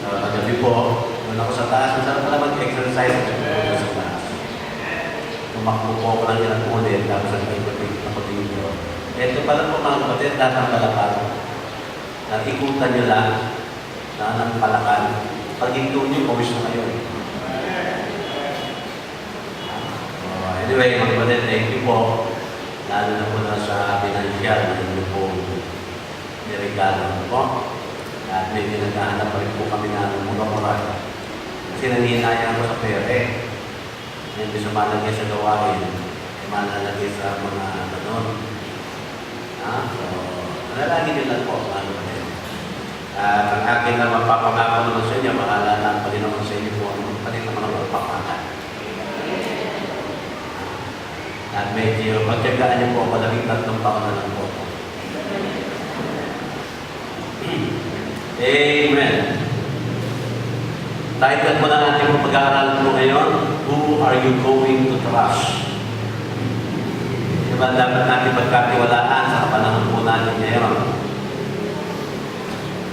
Kagabi po, nung ako sa taas, masarap pala mag-exercise ako sa taas. Tumakbo po ako ng ilang ulit, tapos ang pag-video. Ito pala po mga kapatid, datang palakan. Ikutan nyo lang, ng palakan. Pag ito nyo, pawis na kayo. Anyway, mga kapatid, thank you po. Lalo na po na sa financial, na inyo po niregalo po. At medyo naghahanap pa rin po kami ng mura-mura. Kasi nanginayang ko sa pere. Hindi sa malagay sa gawain. Ay malalagay sa mga ganon. So, manalagi din lang po. At ang akin na mapapangako naman sa inyo, mahala na pa rin naman sa inyo po. Palit naman ang magpapangako. At medyo pagkagaan niyo po, malamig 3 taon na lang po. Amen. Title po na natin kung pag-aaral po ngayon, Who are you going to trust? Diba dapat natin pagkatiwalaan sa panahon po natin ngayon?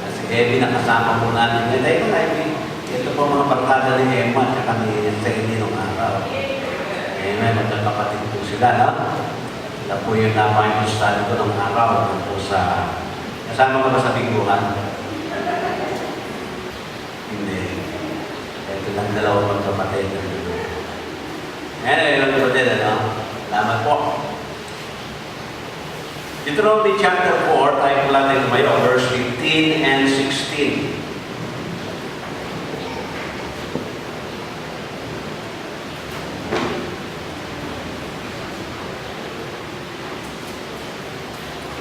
Kasi Ebi nakasama po natin ngayon. Ito po mga barkada ni Emma at saka ni Sally nung araw. Amen. Magkakapatid po sila, no? Sila po yung na-Bible study ko ng araw po sa... Kasama ka ba sa biguhan? Hindi. Ito lang dalawang magkapatid. Anyway, magkapatid, ano? Salamat po. Deuteronomy chapter 4, tayo pala tayo tumayo, verse 15 and 16.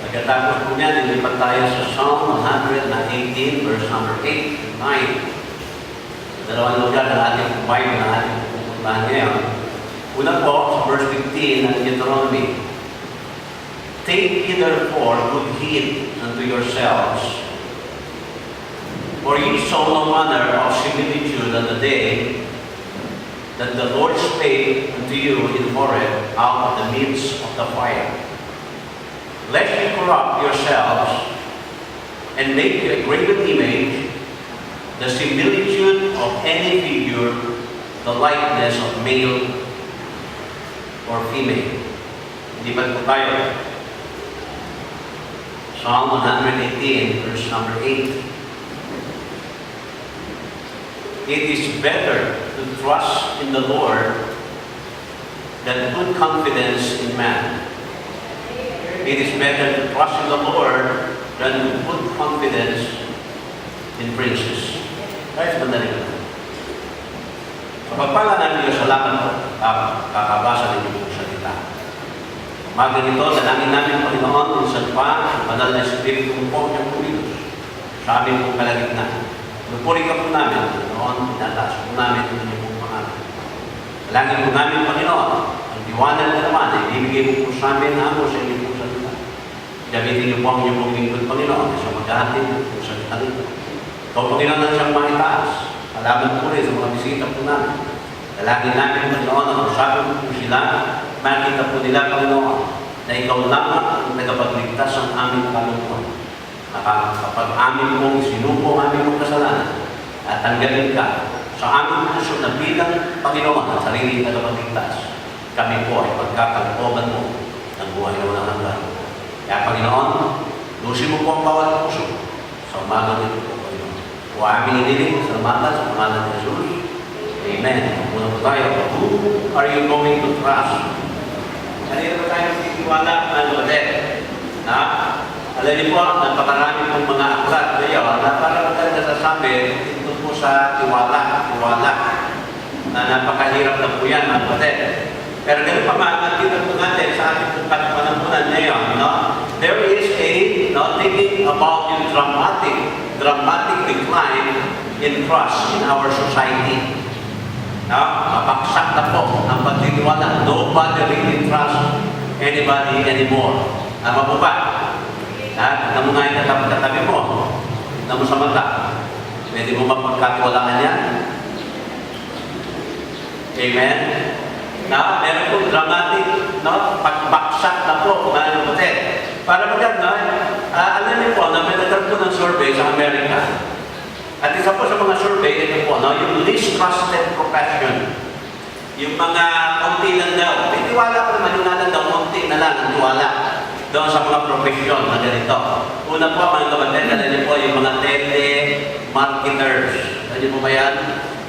Pagkatapos po niya, nilipat tayo sa Psalm 118, verse number 8 and 9. Dalawang lugar na ating Bible na ating pupuntahan ngayon. Una po, sa verse 15 ng Deuteronomy. Take ye therefore good heed unto yourselves, for ye saw no manner of similitude on the day that the Lord spake unto you in Horeb out of the midst of the fire. Lest ye corrupt yourselves and make a graven image, the similitude of any figure, the likeness of male or female. Hindi ba po tayo? Psalm 118, verse number 8. It is better to trust in the Lord than put confidence in man. It is better to trust in the Lord than to put confidence in princes. Kahit madali na. Sa pagpala natin yung salamat po, kakabasa ninyo po salita. Umaga nito, dalangin namin Panginoon, minsan pa, ang banal na Espiritu po niyang pumilos sa aming pong kalagitnaan. Lupuri ka po namin, Panginoon, pinataas po namin ang inyong pong pangalan. Dalangin po namin, Panginoon, ang diwanag na naman, ay ibibigay mo po sa amin ako sa inyong pong salita. Gamitin niyo po ang inyong pong lingkod, Panginoon, sa maghahatid po sa salita nito. Ikaw, Panginoon, ang siyang maitaas. Alaman po rin sa mga bisita po namin. Dalangin namin, Panginoon, ang usapin po sila, makita po nila, Panginoon, na ikaw lamang ang nagapagligtas ang aming kaluluwa. Kapag amin pong isinupo ang aming mga kasalanan at tanggalin ka sa aming puso na bilang Panginoon at sarili nagapagligtas, kami po ay pagkakalooban mo ng buhay na walang hanggan. Kaya, Panginoon, lusin mo po ang bawat puso sa umaga nito po, Panginoon. O aming iniling sa umaga sa pangalan ni Jesus. Amen. Muna po tayo. Who are you going to trust? Kanina po tayo magtitiwala ng ulit. Alam niyo po, napakarami pong mga aklat ngayon na parang nasasabi ito po sa tiwala na napakahirap na po yan, mga kapatid. Pero ganun pa man, nakita po natin sa ating panahon ngayon, there is a thinking about yung dramatic decline in trust in our society. Mapaksak na po ang pagtitiwala. Nobody really trusts anybody anymore. Tama po ba? Namungayin ka katabi mo. Na mo sa mata. Pwede mo mapagkatiwalaan yan? Amen? Meron po dramatic pagbaksak na po. Para maganda, alam niyo po na may nagkaroon po ng survey sa Amerika. At isa po sa mga survey, ito po, no, yung least trusted profession. Yung mga konti lang daw. May tiwala ko naman, yung nalang daw, konti na lang ang tiwala doon sa mga profesyon na ganito. Una po, mga kapatid, alam niyo po, yung mga telemarketers. Alam niyo po ba yan?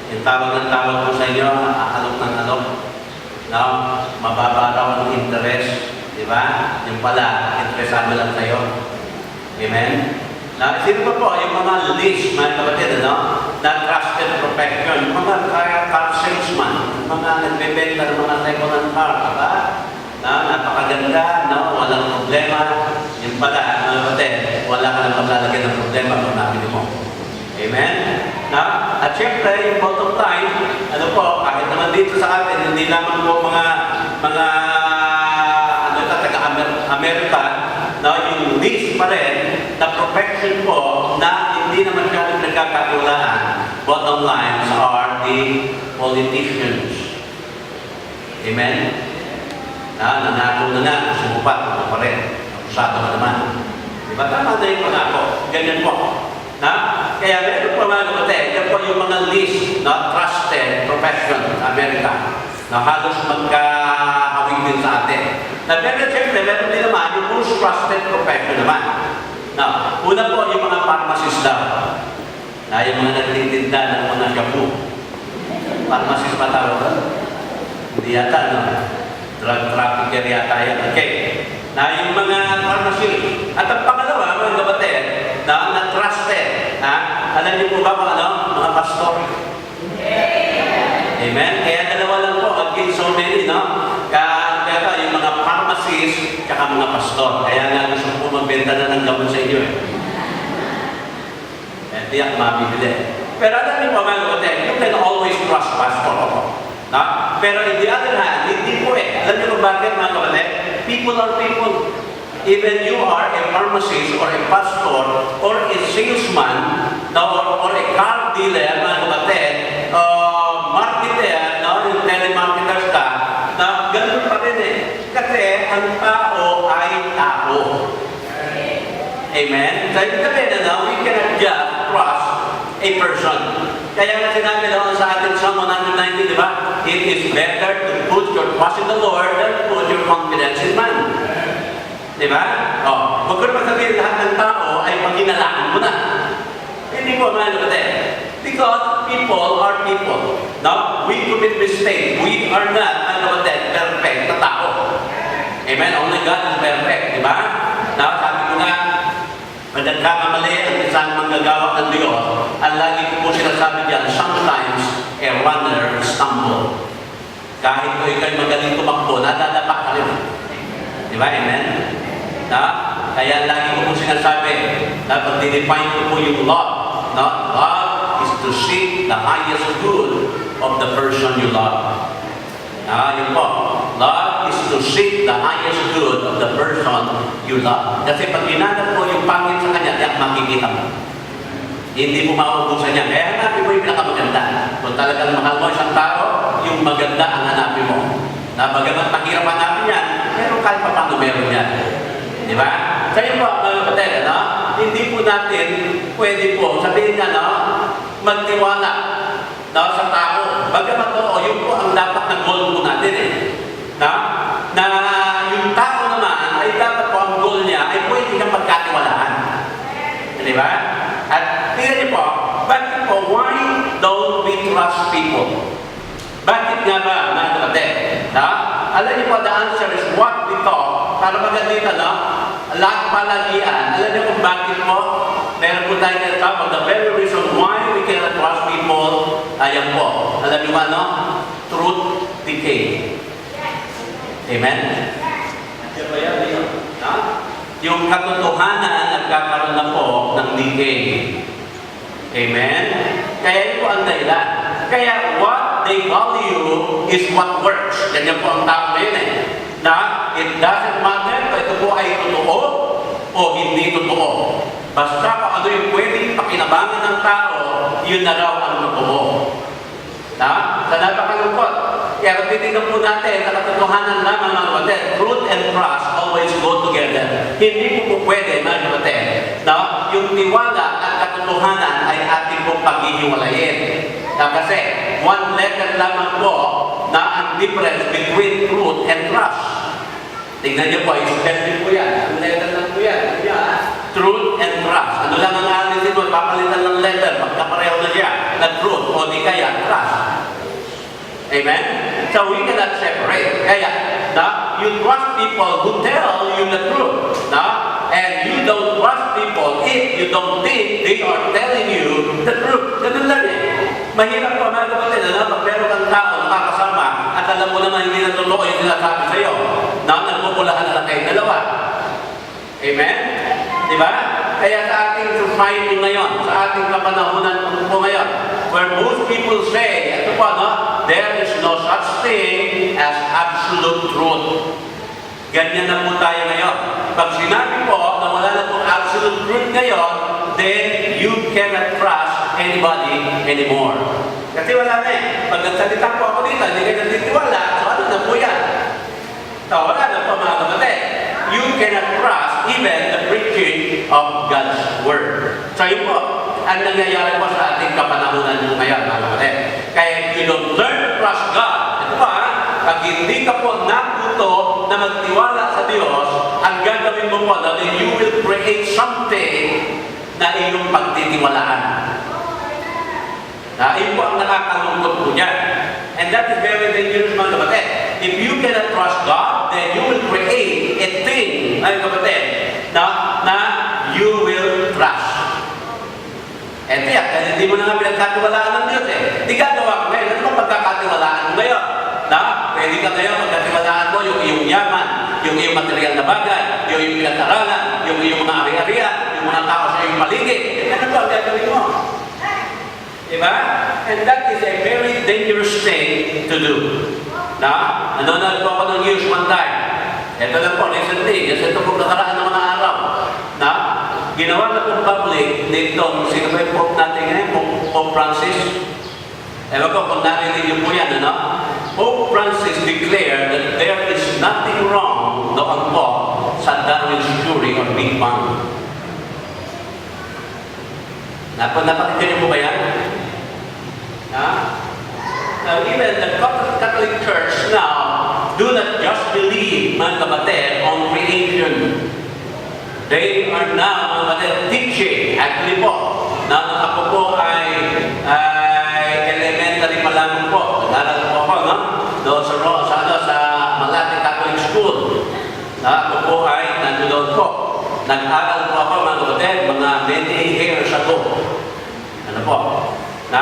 Yung tawag ng tawag po sa inyo, alok ng alok. No? Mababa raw ang interest. Di ba? Yung pala, interesado lang sa'yo. Amen? Na, sino pa po, yung mga least, mga kapatid, ano? Na trusted profession, mga car salesman, mga nagbebenta ng mga second-hand car, diba? Na, napakaganda, no? Walang problema. Yung pala, mga kapatid, wala ka nang maglalagyan ng problema kung nabili mo. Amen? Na, at syempre, yung bottom line, ano po, kahit naman dito sa atin, hindi lamang po mga Amerika, na yung least pa rin na profession po na hindi naman kami nagkakatulaan. Bottom lines are the politicians. Amen? Nangako na nga, sumupat ako pa rin. Akusado ka naman. Diba? Tama na yung pangako. Ganyan po. Kaya meron po mga kapatid, yan po yung mga least na trusted profession sa Amerika na halos magkahawig din sa atin. Pero siyempre, meron din naman yung most trusted profession naman. Una po yung mga pharmacist daw. Yung mga nagtitinda ng mga shampoo. Pharmacist pa tawag ba? Hindi yata, no? Drug trafficker yata yan. Okay. Yung mga pharmacist. At ang pangalawa, mga kapatid, na trusted. Alam niyo po ba kung ano? Mga pastor. Amen? Kaya dalawa lang po, against so many, no? Kaya yung mga pharmacist, kaya mga pastor. Kaya nga gusto po magbenta na ng gamot sa inyo. Hindi ako mabibili. Pero alam niyo po mga kapatid, you can always trust pastor ako. Pero in the other hand, hindi po eh. Alam niyo kung bakit mga kapatid? People are people. Even you are a pharmacist or a pastor or a salesman or a car dealer, mga kapatid, marketer, yung telemarketers ka, na ganun pa rin eh. Kasi ang tao ay tao. Amen? So, ibig sabihin na we cannot just trust a person. Kaya nga sinabi naman sa atin sa 190, di ba? It is better to put your trust in the Lord than put your confidence in man. Di ba? Huwag ko naman sabihin lahat ng tao ay paghinalaan mo na. Hindi po mga kapatid. Because people are people. Now, we commit mistakes. We are not, mga kapatid, perfect na tao. Amen? Only God is perfect. Di ba? Now, sabi ko nga, pag nagkakamali ang isang manggagawa ng Diyos, ang lagi ko po sinasabi diyan, sometimes a runner stumble. Kahit po ikaw'y magaling tumakbo, nadadapak ka rin. Di ba? Amen? Kaya lagi ko po sinasabi, dapat dinefine ko po yung love. Love is to seek the highest good of the person you love. Yun po. Love is to seek the highest good of the person you love. Kasi pag ginanap mo yung pangit sa kanya, diyak makikita mo. Hindi mo mauubusan niya. Kaya hanapin mo yung pinakamaganda. Kung talagang mahal mo isang tao, yung maganda ang hanapin mo. Bagamat mahirap hanapin yan, pero kahit pa paano meron yan. Di ba? Kaya po, mga kapatid, hindi po natin pwede po sabihin na magtiwala sa tao. Bagamat yun po ang dapat na goal po natin eh. Na yung tao naman ay dapat po ang goal niya ay pwede kang pagkatiwalaan. Di ba? At tingnan niyo po, bakit po, why don't we trust people? Bakit nga ba, mga kapatid? Alam niyo po, the answer is what we talk. Para magandita, lahat palagian. Alam niyo kung bakit po? Meron po tayo tinatawag. The very reason why we cannot trust people, ayan po. Alam niyo ba, truth decay. Amen? Yan ba yan? Yung katotohanan nagkakaroon na po ng decay. Amen? Kaya ito ang dahilan. Kaya what they value is what works. Ganyan po ang tao na yun eh. It doesn't matter kung ito po ay totoo o hindi totoo. Basta kung ano yung pwedeng pakinabangan ng tao, yun na raw ang totoo. Sa napakalungkot. Kaya kung titignan po natin, nakatotohanan naman mga kapatid, truth and trust always go together. Hindi po pwede, mga kapatid, na yung tiwala at katotohanan ay ating pong paghihiwalayin. Kasi one letter lamang po na ang difference between truth and trust. Tingnan niyo po, i-spell din po yan. Ang letter lang po yan. Truth and trust. Ano lang ang alisin mo? Papalitan ng letter. Magkapareho na siya. Na truth o di kaya trust. Amen? So we cannot separate. Kaya, you trust people who tell you the truth. And you don't trust people if you don't think they are telling you the truth. Ganun lang eh. Mahirap pa mga kapatid, pag meron kang tao nakakasama at alam mo naman hindi na totoo yung sinasabi sa'yo, na nagpupulahan na kayong dalawa. Amen? Diba? Kaya sa ating society ngayon, sa ating kapanahunan po ngayon, where most people say, ito po, there is no such thing as absolute truth. Ganyan na po tayo ngayon. Pag sinabi po na wala na pong absolute truth ngayon, then you cannot trust anybody anymore. Kasi wala na eh. Pag nagsalita po ako dito, hindi kayo nagtitiwala, so ano na po yan? So wala na po mga kapatid. You cannot trust even the preaching of God's Word. So yun po, ang nangyayari po sa ating kapanahunan ngayon mga kapatid. Kaya if you don't learn to trust God, ito pa, pag hindi ka po natuto na magtiwala sa Diyos, ang gagawin mo po na you will create something na iyong pagtitiwalaan. Yun po ang nakakalungkot po niyan. And that is very dangerous mga kapatid. If you cannot trust God, then you will create a thing, mga kapatid, na you will trust. Ito yan, kasi hindi mo na nga pinagkatiwalaan ng Diyos eh. Di gagawa ko ngayon. Ano ba pagkakatiwalaan mo ngayon? Pwede ka ngayon pagkatiwalaan mo yung iyong yaman, yung iyong material na bagay, yung iyong pinag-aralan, yung iyong mga ari-arian, yung mga tao sa iyong paligid. Ano ba ang gagawin mo? Diba? And that is a very dangerous thing to do. Nanonood po ako ng news one time. Ito lang po, recently, kasi ito po nakaraan ng mga araw. Ginawa na pong public nitong, sino ba yung Pope natin ngayon? Pope Francis. Ewan ko kung narinig niyo po yan, Pope Francis declared that there is nothing wrong doon po sa Darwin's theory or Big Bang. Napakita niyo po ba yan? Now, even the Catholic Church now do not just believe, mga kapatid, on creation. They are now, mga kapatid, teaching. Actually po, na ako po ay elementary pa lang po. Nag-aral po ako, doon sa Malate Catholic School. Ako po ay nandun po. Nag-aral po ako, mga kapatid, mga many years ago. Ano po? Na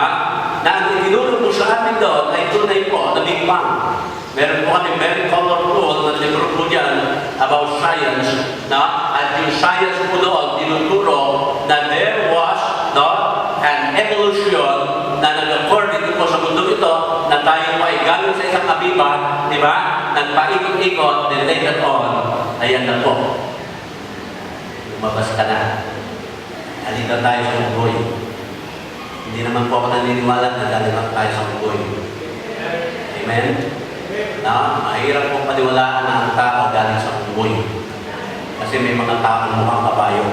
ang itinuro po sa amin doon ay tunay po na Big Bang. Meron po kami very colorful na libro po dyan about science. At yung science po doon, tinuturo na there was an evolution na nag-according po sa mundo ito na tayo po ay galing sa isang abiba, di ba? Nagpaikot-ikot, then later on, ayan na po. Lumabas ka na. Halika tayo sa unggoy. Hindi naman po ako naniniwala na dahil lang tayo sa unggoy. Amen? Mahirap po paniwalaan na ang tao galing sa unggoy. Kasi may mga tao na mukhang kabayo.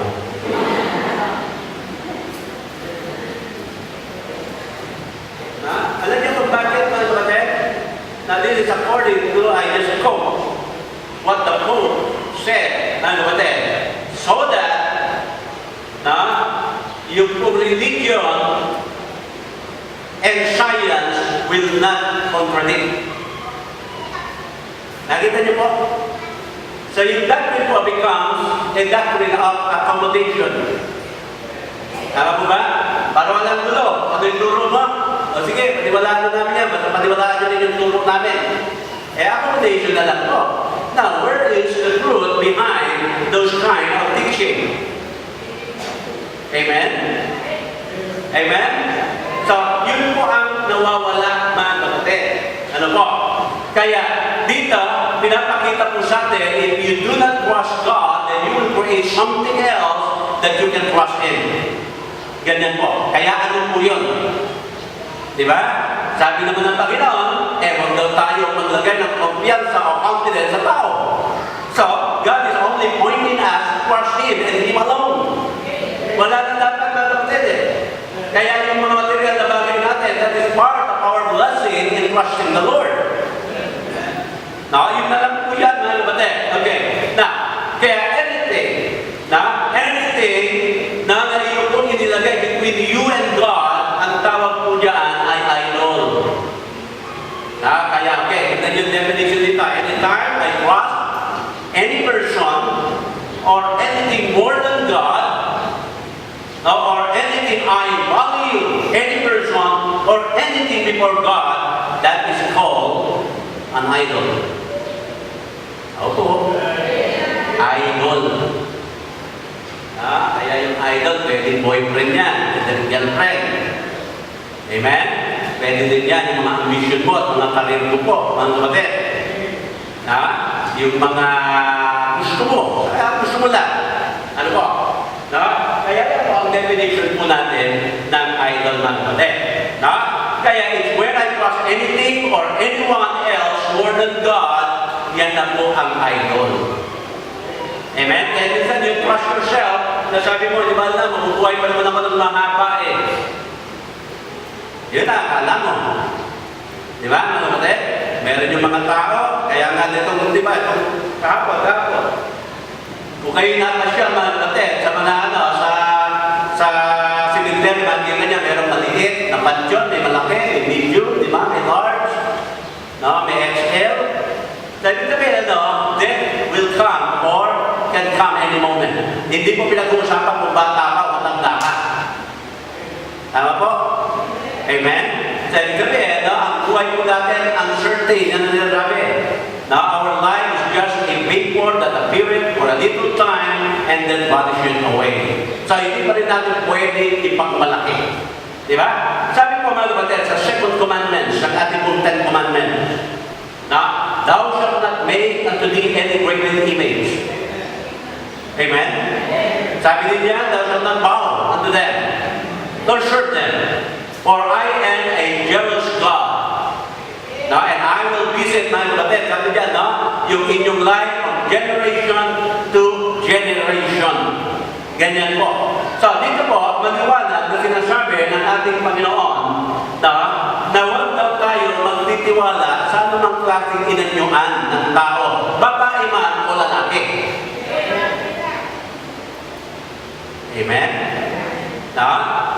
Alam niyo kung bakit mga kapatid? Now this is according to, I just quote what the Pope said, mga kapatid. So that yung religion and science will not contradict. Nakita niyo po? So yung doctrine po becomes a doctrine of accommodation. Tama po ba? Para walang gulo. Ano yung turo mo? O sige, paniwalaan na namin yan. Basta paniwalaan nyo rin yung turo namin. Accommodation na lang po. Now, where is the truth behind those kind of teaching? Amen? Amen? So, yun po ang nawawala, mga kapatid. Ano po? Kaya, dito, pinapakita po sa atin, if you do not trust God, then you will create something else that you can trust in. Ganyan po. Kaya ano po yun? Diba? Sabi naman ng Panginoon, huwag daw tayo maglagay ng kumpiyansa o confidence sa tao. So, God is only pointing us towards Him and Him alone. Wala na dapat matapit eh. Kaya yung mga material na bagay natin, that is part of our blessing in trusting the Lord. Now, yun na lang po yan, mga kapatid. Okay. Now, kaya anything na ngayon po inilagay between you and God, ang tawag po dyan ay idol. Kaya, okay, ito yung definition dito. Anytime I trust any person or anything more than God, or anything I value, any person or anything before God, that is called an idol. Opo. Idol. Kaya yung idol, pwede boyfriend yan, pwede girlfriend. Amen? Pwede din yan yung mga ambition mo at mga karir mo po, mga kapatid. Yung mga gusto mo, kaya gusto mo lang. Ano po? Kaya yan po ang definition po natin ng idol, mga kapatid. Kaya it's when I trust anything or anyone else more than God, yan na po ang idol. Amen? Kaya minsan you trust yourself, na sabi mo, di ba na, mabubuhay pa naman ako ng mahaba eh. Yun na, akala mo. Di ba, mga kapatid? Meron yung mga tao, kaya nga ditong, di ba, itong kahapon. Kung kayo napasya, mga kapatid, sa mga sa cemetery, makikita niya, merong maliit na pansyon, may malaki, may medium, di ba, may large, may XL. Sabi sabihin, death will come or can come any moment. Hindi po pinag-uusapan kung bata ka o matanda ka. Tama po? Amen? Sabi sabihin, ang buhay po natin, uncertain, yan ang nilarabi. Our life is just a vapor that appeareth for a little time and then vanisheth away. So, hindi pa rin natin pwede ipagmalaki. Di ba? Sabi po mga kapatid, sa second commandment, sa ating pong 10 commandments, thou shalt not make unto thee any graven image. Amen? Sabi din niya, thou shalt not bow unto them, nor serve them, for I am a jealous God. And I will visit, mga kapatid, sabi niya, yung inyong life from generation to generation. Ganyan po. So, dito po, maniwala na sinasabi ng ating Panginoon na huwag daw tayo magtitiwala sa anumang klaseng inanyuan ng tao, babae man o lalaki. Amen?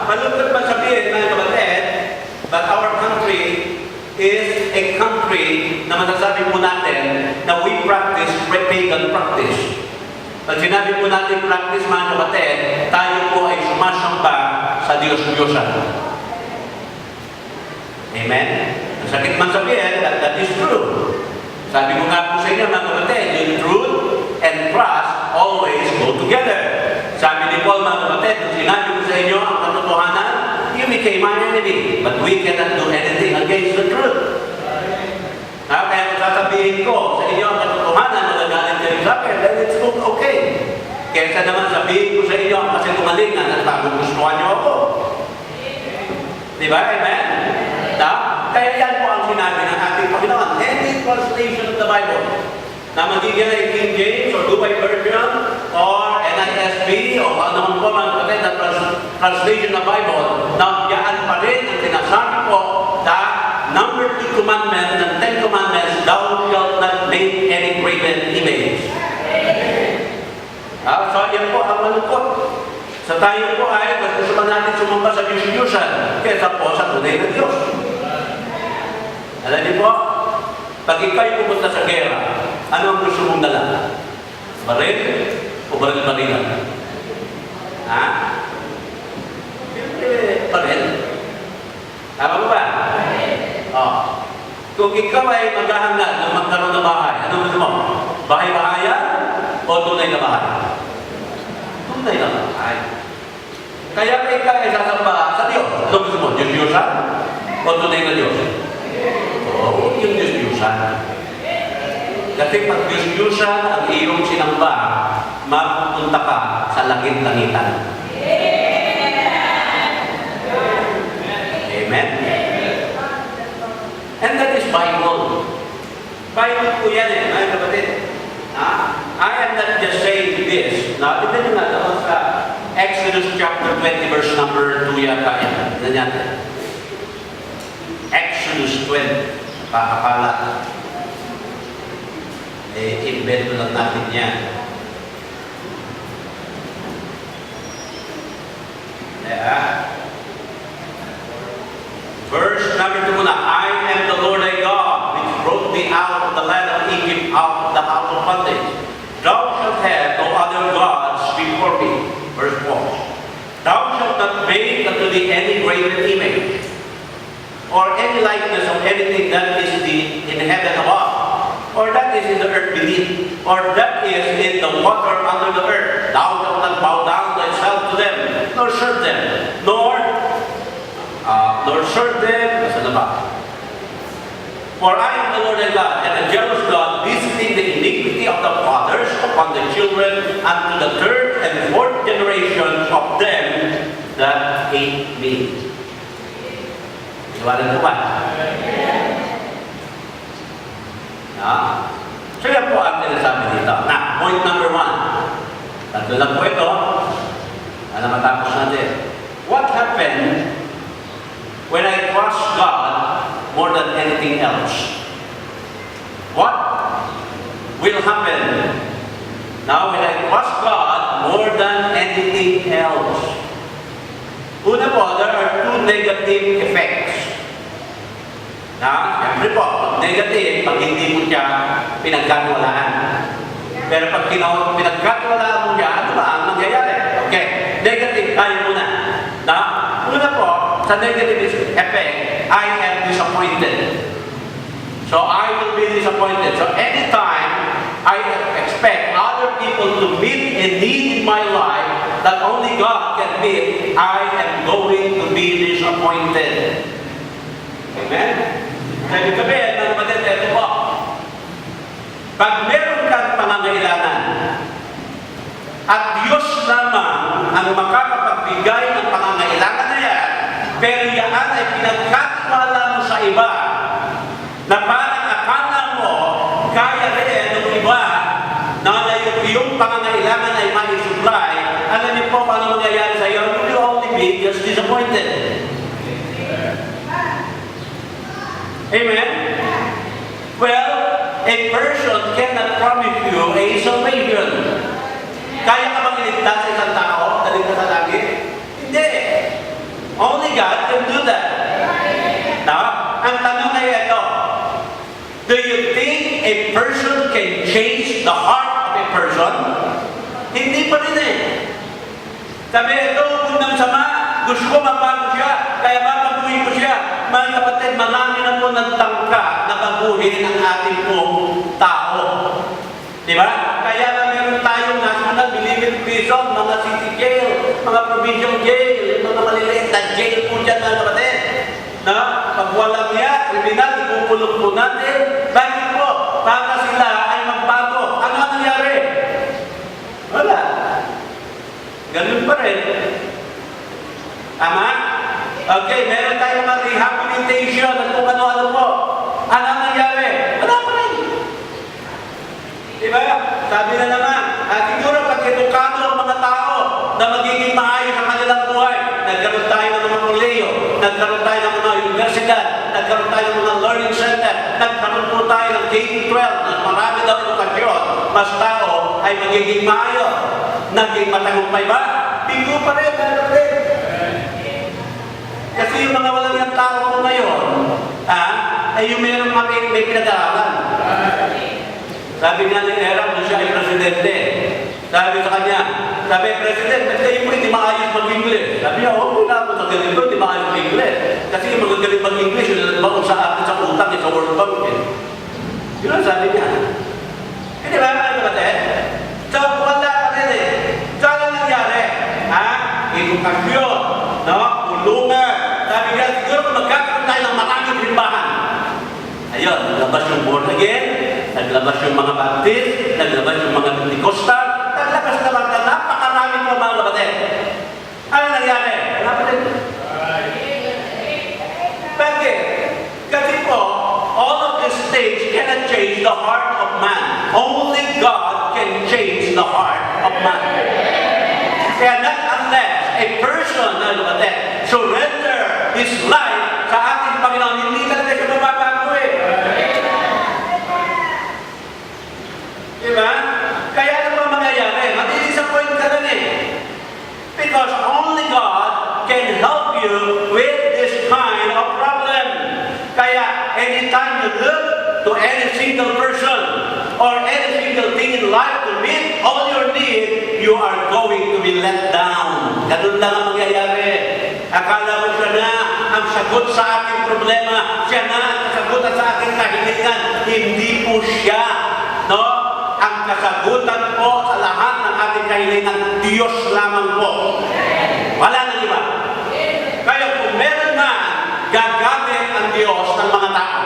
Malungkot ba sabihin, mga kapatid, but our country is a country na masasabi po natin na we practice pagan practice. Pag sinabi po natin practice, mga kapatid, tayo po ay sumasamba sa Diyos-Diyosan. Amen? Masakit man sabihin, that is true. Sabi ko nga po sa inyo, mga kapatid, yung truth and trust always go together. Sabi ni Paul, mga kapatid, kung sinabi ko sa inyo ang katotohanan, you became my enemy, but we cannot do anything against the truth. Kaya kung sasabihin ko sa inyo ang katotohanan, magagalit kayo sa akin, then it's okay. Kaysa naman sabihin ko sa inyo ang kasinungalingan at magugustuhan niyo ako. Diba? Amen? Kaya yan po ang sinabi ng ating Panginoon. Any translation of the Bible na magiging ay King James or Dubai version or NISB o ano po mga kapatid na translation ng Bible, na yan pa rin ang sinasabi po na number 2 commandment ng 10 commandments, thou shalt not make any graven image. So yan po ang malungkot. Sa tayo po ay mas gusto man natin sumamba sa Diyos-Diyosan kaysa po sa tunay na Diyos. Alam niyo po, pag ikaw'y pumunta sa gera, ano ang gusto mong dala? Baril o baril-barilan? Siyempre, baril. Tama mo ba? Kung ikaw ay maghahangad ng magkaroon ng bahay, ano gusto mo? Bahay-bahayan o tunay na bahay? Tunay na bahay. Kaya ikaw ay sasamba sa Diyos. Ano gusto mo? Diyos-Diyosan o tunay na Diyos? Oo, yung Diyos-Diyosan. Kasi pag Diyos-Diyosan ang iyong sinamba, mapupunta ka sa langit-langitan. Amen? And that is Bible. Bible po yan mga kapatid. I am not just saying this. Now, tignan nyo nga doon sa Exodus chapter 20, verse number 2 yata yan. Tignan natin. Exodus 20. Pakakala. I-invento lang natin yan. Verse number 2 muna. I am the Lord thy God, which brought thee out of the land of Egypt, out of the house of bondage. Thou shalt have no other gods before me. Verse 4. Thou shalt not make unto thee any graven image, or any likeness of anything that is in heaven above, or that is in the earth beneath, or that is in the water under the earth. Thou shalt not bow down thyself to them, nor serve them, nor serve them. Nasa na ba? For I am the Lord thy God, and a jealous God, visiting the iniquity of the fathers upon the children, unto the third and fourth generations of them that hate me. Iwanan mo ba? So yan po ang sinasabi dito. Na, point number 1. Tatlo lang po ito. Ano matapos natin? What happened when I trust God more than anything else? What will happen now when I trust God more than anything else? Una po, there are two negative effects. Siyempre po, negative, pag hindi mo siya pinagkatiwalaan. Pero pag pinagkatiwalaan mo siya, ano ba ang mangyayari? Okay, negative tayo muna. Una po, sa negative effect, I am disappointed. So I will be disappointed. So anytime I expect other people to meet a need in my life that only God can meet, I am going to be disappointed. Amen? Sabi sabihin, mga kapatid, ito po. Pag meron kang pangangailangan, at Diyos lamang ang makakapagbigay ng pangangailangan na yan, pero yan ay pinagkatiwala mo sa iba, na parang akala mo, kaya rin ng iba, na yung pangangailangan ay ma-supply, alam niyo po paano mangyayari sa iyo, you will only be just disappointed. Amen? Well, a person cannot promise you a salvation. Kaya ka bang iligtas sa isang tao na ligtas sa langit? Hindi. Only God can do that. Now, ang tanong ay ito, do you think a person can change the heart of a person? Hindi pa rin eh. Sabi ito, kung sama, gusto ko mabago siya, kaya babaguhin ko siya. Mga kapatid, marami na po nagtangka na baguhin ang ating pong tao. Di ba? Kaya na meron tayong national bilibid prison, mga city jail, mga provincial jail, mga maliliit na jail po dyan, mga kapatid. Na, pag walang niya, kriminal, ipukulong po natin. Bakit po? Para sila ay magbago. Ano ang nangyari? Wala. Ganun pa rin. Tama? Okay, meron tayong mga rehabilitation at kung ano-ano po. Ano ang nangyari? Wala pa rin. Diba? Sabi na naman, siguro pag edukado ang mga tao na magiging maayos ang kanilang buhay, nagkaroon tayo ng mga koleyo, nagkaroon tayo ng mga universidad, nagkaroon tayo ng mga learning center, nagkaroon po tayo ng K-12, na marami daw edukasyon, mas tao ay magiging maayos. Naging matagumpay ba? Bigo pa rin, meron rin. Kasi yung mga walang yung tao ko ngayon, ay yung meron mga may pinag-aaral. Sabi nga ni Erap, nung siya ay presidente, sabi sa kanya, sabi, President, ba't kayo po hindi maayos mag-English? Sabi niya, oh, wala po sa ganito, hindi maayos mag-English. Kasi yung magagaling mag-English, yung nagbaon sa atin sa utang, sa World Bank. Yun ang sabi niya. Hindi ba, mga kapatid? So, wala ka rin eh. So, ano nangyari? Edukasyon, kulungan. Sabi niya, siguro kung magkakaroon tayo ng maraming simbahan. Ayun, naglabas yung born again, naglabas yung mga Baptist, naglabas yung mga Pentecostal, naglabas naman na napakaraming mga kapatid. Ano nangyari? Wala pa rin. Bakit? Kasi po, all of these things cannot change the heart of man. Only God can change the heart of man. Kaya not unless a person surrender his life sa ating Panginoon, hindi talaga siya mababago eh. Diba? Kaya ano ba mangyayari? Madi-disappoint ka lang eh. Because only God can help you with this kind of problem. Kaya anytime you look to any single person or any single thing in life to meet all your needs, you are going to be let down. Ganun lang ang mangyayari. Akala mo siya na ang sagot sa aking problema, siya na ang kasagutan sa aking kahilingan. Hindi po siya. No? Ang kasagutan po sa lahat ng ating kahilingan, Diyos lamang po. Wala nang iba. Kaya kung meron man, gagamit ang Diyos ng mga tao.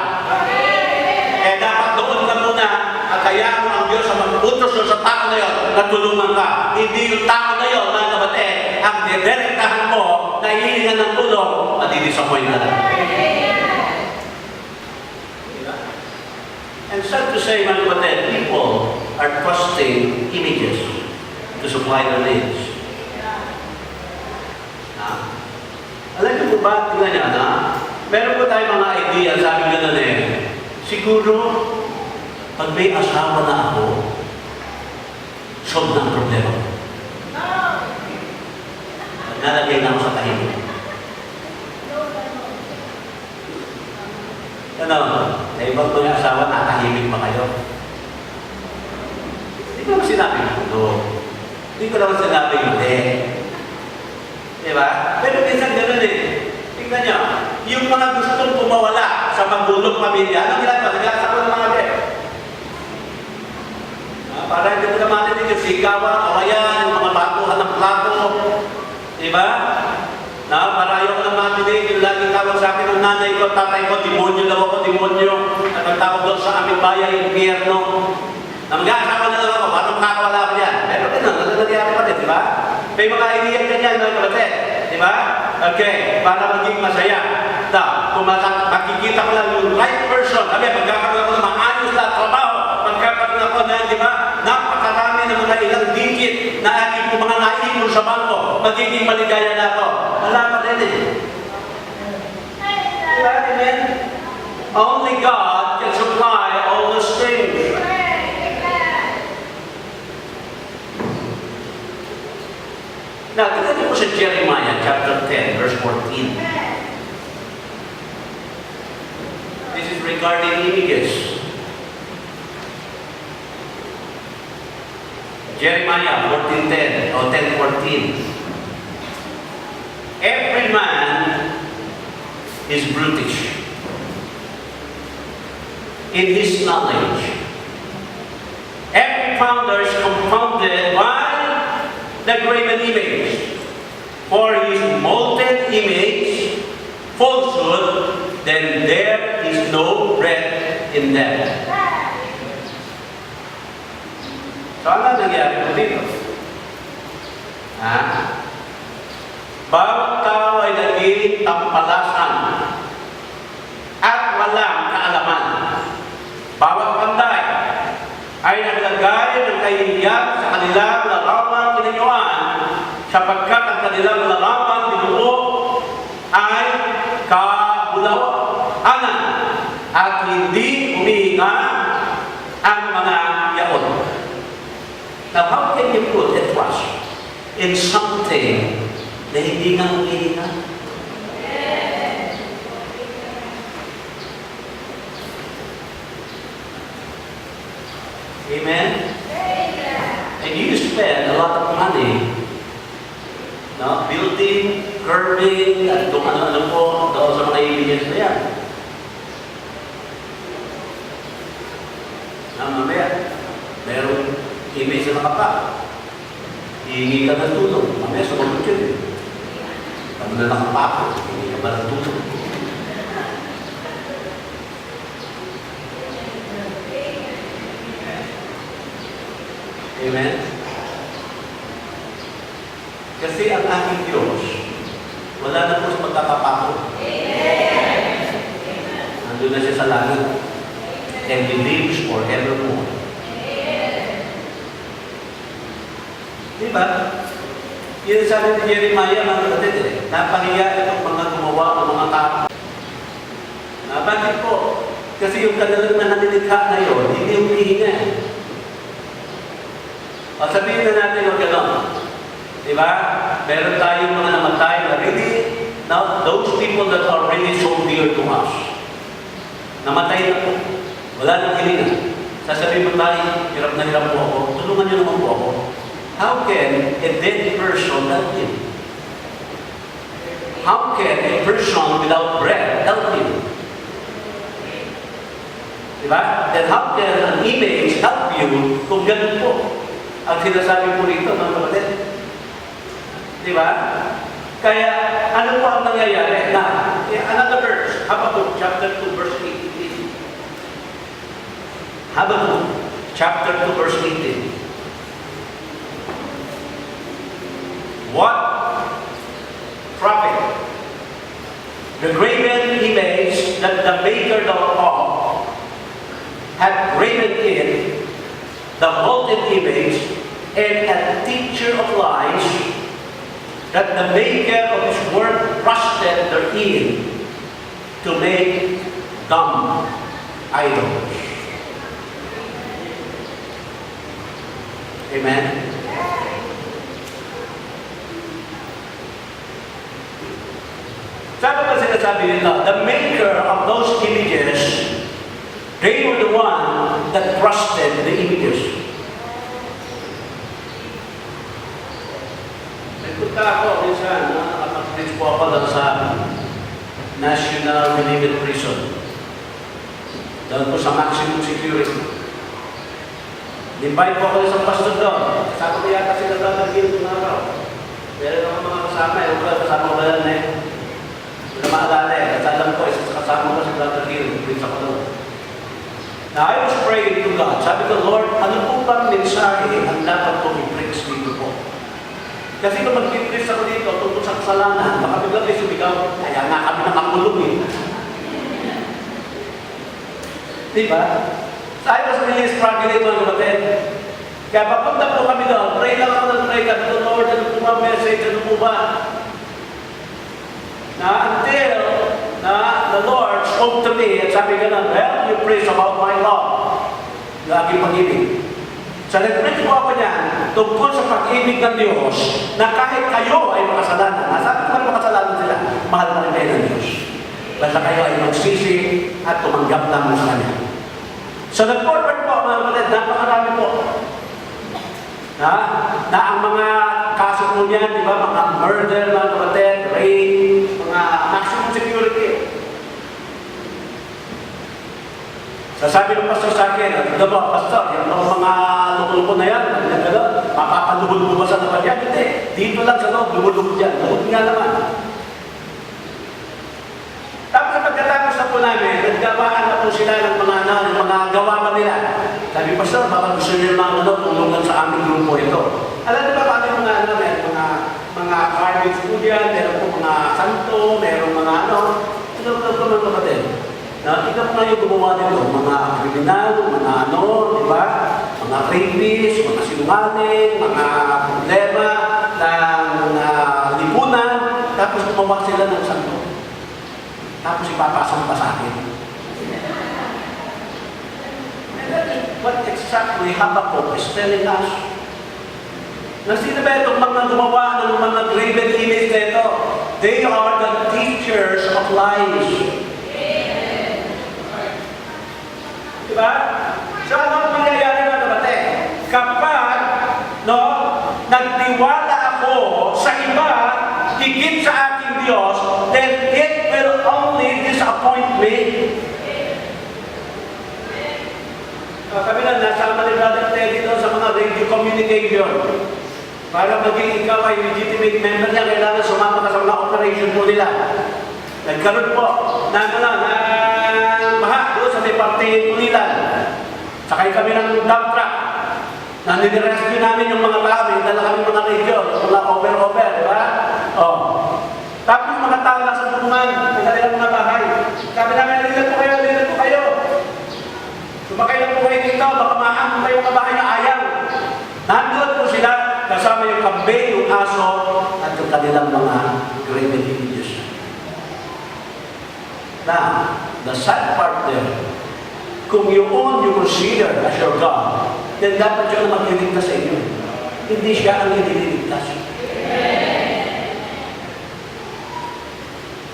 Eh dapat doon ka muna at kaya mo ang Diyos sa mag-utos sa tao na yun na tulungan ka. Hindi yung tao na yun, mga kapatid, ang didirektahan mo na hihingan ng tulong, madi-disappoint ka lang. And sad to say, mga kapatid, people are trusting images to supply their needs. Alam niyo po ba, tingnan niya na, meron po tayong mga idea, sabi nga na siguro, pag may asawa na ako, solve ng problema. Nalagay na ako sa tahimik. Ano? Sa ibang mga asawa, nakahimik pa kayo. Hindi ko naman sinabi ito. Hindi ko naman sinabi mali. Diba? Pero minsan gano'n eh. Tingnan niyo, yung mga gustong pumawala sa magulong pamilya, anong ginagawa? Nag-asa ko ng mga bed. Para hindi mo naman din yung sigawan, kawayan, yung mga batuhan ng plato. Diba? Para ayaw ko naman din yung laging tawag sa akin ng nanay ko, tatay ko, demonyo daw ako, demonyo. At ang tawag doon sa aming bayan, impyerno. Mag-aasawa na lang ako, paano makakawala ko yan? Pero ganun, nangyayari pa din, diba? May mga idea ganyan, mga kapatid. Diba? Okay, para maging masaya. Kung makikita ko lang yung right person, magkakaroon ako ng maayos na trabaho, magkakaroon ako na, di ba, napakarami ng mga ilang digit na aking kong mga naipon sa bangko, magiging maligaya na ako. Wala pa rin eh. Diba? Amen? Only God can supply all those things. Now, tingnan niyo po sa Jeremiah chapter 10, verse 14. This is regarding images. Jeremiah 14:10 or 10:14. Every man is brutish in his knowledge. Every founder is confounded by the graven image. For his molten image, falsehood, then there is no breath in them. So ano nangyari po dito? Bawat tao ay naging tampalasan at walang kaalaman. Bawat panday ay naglagay ng kahihiyan sa kanilang larawang kinanyuan sapagkat ang kanilang larawang binuo ay kabulawanan at hindi humihinga ang mga yaon. Now, how can you put a trust in something na hindi nga humihinga? Amen? And you spend a lot of money building, curbing, at kung ano-ano po doon sa mga images na yan. Mamaya, merong image na nakapa. Hihingi ka ng tulong. Mamaya, sumagot yun. Pag na nakapa, hihingi ka ba ng tulong? Amen? Kasi ang aking Diyos, wala na po sa magkakapako. Nandun na siya sa langit. And He lives forevermore. Di ba? Yun sabi ni Jeremiah, mga kapatid, napahiya itong mga gumawa ng mga tao. Bakit po? Kasi yung kanilang nananilikha na yun, hindi humihinga. O sabihin na natin yung gano'n. Di ba? Meron tayong mga namatay na really, now, those people that are really so dear to us, namatay na po. Wala nang hilinga. Sasabihin mo tayo, hirap na hirap po ako. Tulungan niyo naman po ako. How can a dead person help him? How can a person without breath help him? Diba? Then how can an image help you kung ganun po? Ang sinasabi po rito, mga kapatid. Diba? Kaya, ano po ang nangyayari? Na, another verse, Habakkuk chapter 2, verse 18. Habakkuk chapter 2, verse 18. What prophet? The graven image that the maker thereof had graven in, the molten image, and a teacher of lies, that the maker of his work trusted therein to make dumb idols. Amen? Sabi pa sinasabi nila, the maker of those images, they were the one that trusted the images. Nagpunta ako minsan, nakapag-preach po ako lang sa National Relieved Prison. Doon po sa maximum security. Invite po ako isang pastor doon. Kasama ko yata sila Brother Gil Tunaraw. Meron ako mga kasama, yung kasama ko lang na yun. Hindi na maalala eh. Kasi alam ko, isa kasama ko si Brother Gil. Preach ako doon. Now, I was praying to God. Sabi ko, Lord, ano po bang mensahe ang dapat kong i-preach dito po? Kasi kung mag-i-preach ako dito tungkol sa kasalanan, baka bigla kayo sumigaw, kaya nga kami nakakulong eh. Diba? So I was really struggling mga kapatid. Kaya papunta po kami doon, pray lang ako ng pray, sabi ko, Lord, ano po ba message, ano po ba? Na until the Lord spoke to me at sabi ganun, well, you preach about my love. Yung aking pag-ibig. So nag-preach po ako niyan tungkol sa pag-ibig ng Diyos na kahit kayo ay makasalanan. Sabi ko makasalanan sila, mahal pa rin kayo ng Diyos. Basta kayo ay magsisi at tumanggap lang sa Kanya. So nag-forward po mga kapatid, napakarami po. Na ang mga kaso po niyan, di ba, mga murder, mga kapatid, rape, mga maximum security. Sasabi ng pastor sa akin, ito ba, pastor, yung mga lukulukon na yan, mapapaluhod mo ba sa naman yan? Hindi, dito lang sa loob, lumulukod yan. Lumulukod nga naman. Tapos pagkatapos na po namin, naggawaan na po sila ng mga gawa pa nila. Sabi, pastor, baka gusto nyo mga tulungan sa aming grupo ito. Alam niyo ba paano yung mga carvings po dyan, meron po mga santo, meron mga ito po mga kapatid. Nakita mo nga yung gumawa nito, mga kriminal, mga di ba? Mga rapist, mga sinungaling, mga problema ng lipunan, tapos gumawa sila ng santo. Tapos ipapasang pa sa akin. What exactly Habakkuk is telling us? Nasino ba itong mga gumawa ng mga graven image nito? They are the teachers of lies. Diba? So ano ang mangyayari mga kapatid? Kapag nagtiwala ako sa iba, higit sa aking Diyos, then it will only disappoint me. Kami na nasama ni Brother Teddy doon sa mga radio communication. Para maging ikaw ay legitimate member niya, kailangan sumama ka sa mga operation po nila. Nagkaroon po na baha doon sa may parte Pulilan. Sakay kami ng dump truck. Nanirescue namin yung mga tao, dala kami mga radio, mga over, di ba? Tapos yung mga tao nasa tulungan, may kanilang mga bahay. Sabi namin, lilat po kayo. Sumakay lang po kayo dito, baka maang kayo mga bahay na ayaw. Nandun po sila, the kasama yung kambing, yung aso, at yung kanilang mga graven images. Now, the sad part there, kung yun you consider as your God, then dapat yun ang magliligtas sa inyo. Hindi siya ang ililigtas.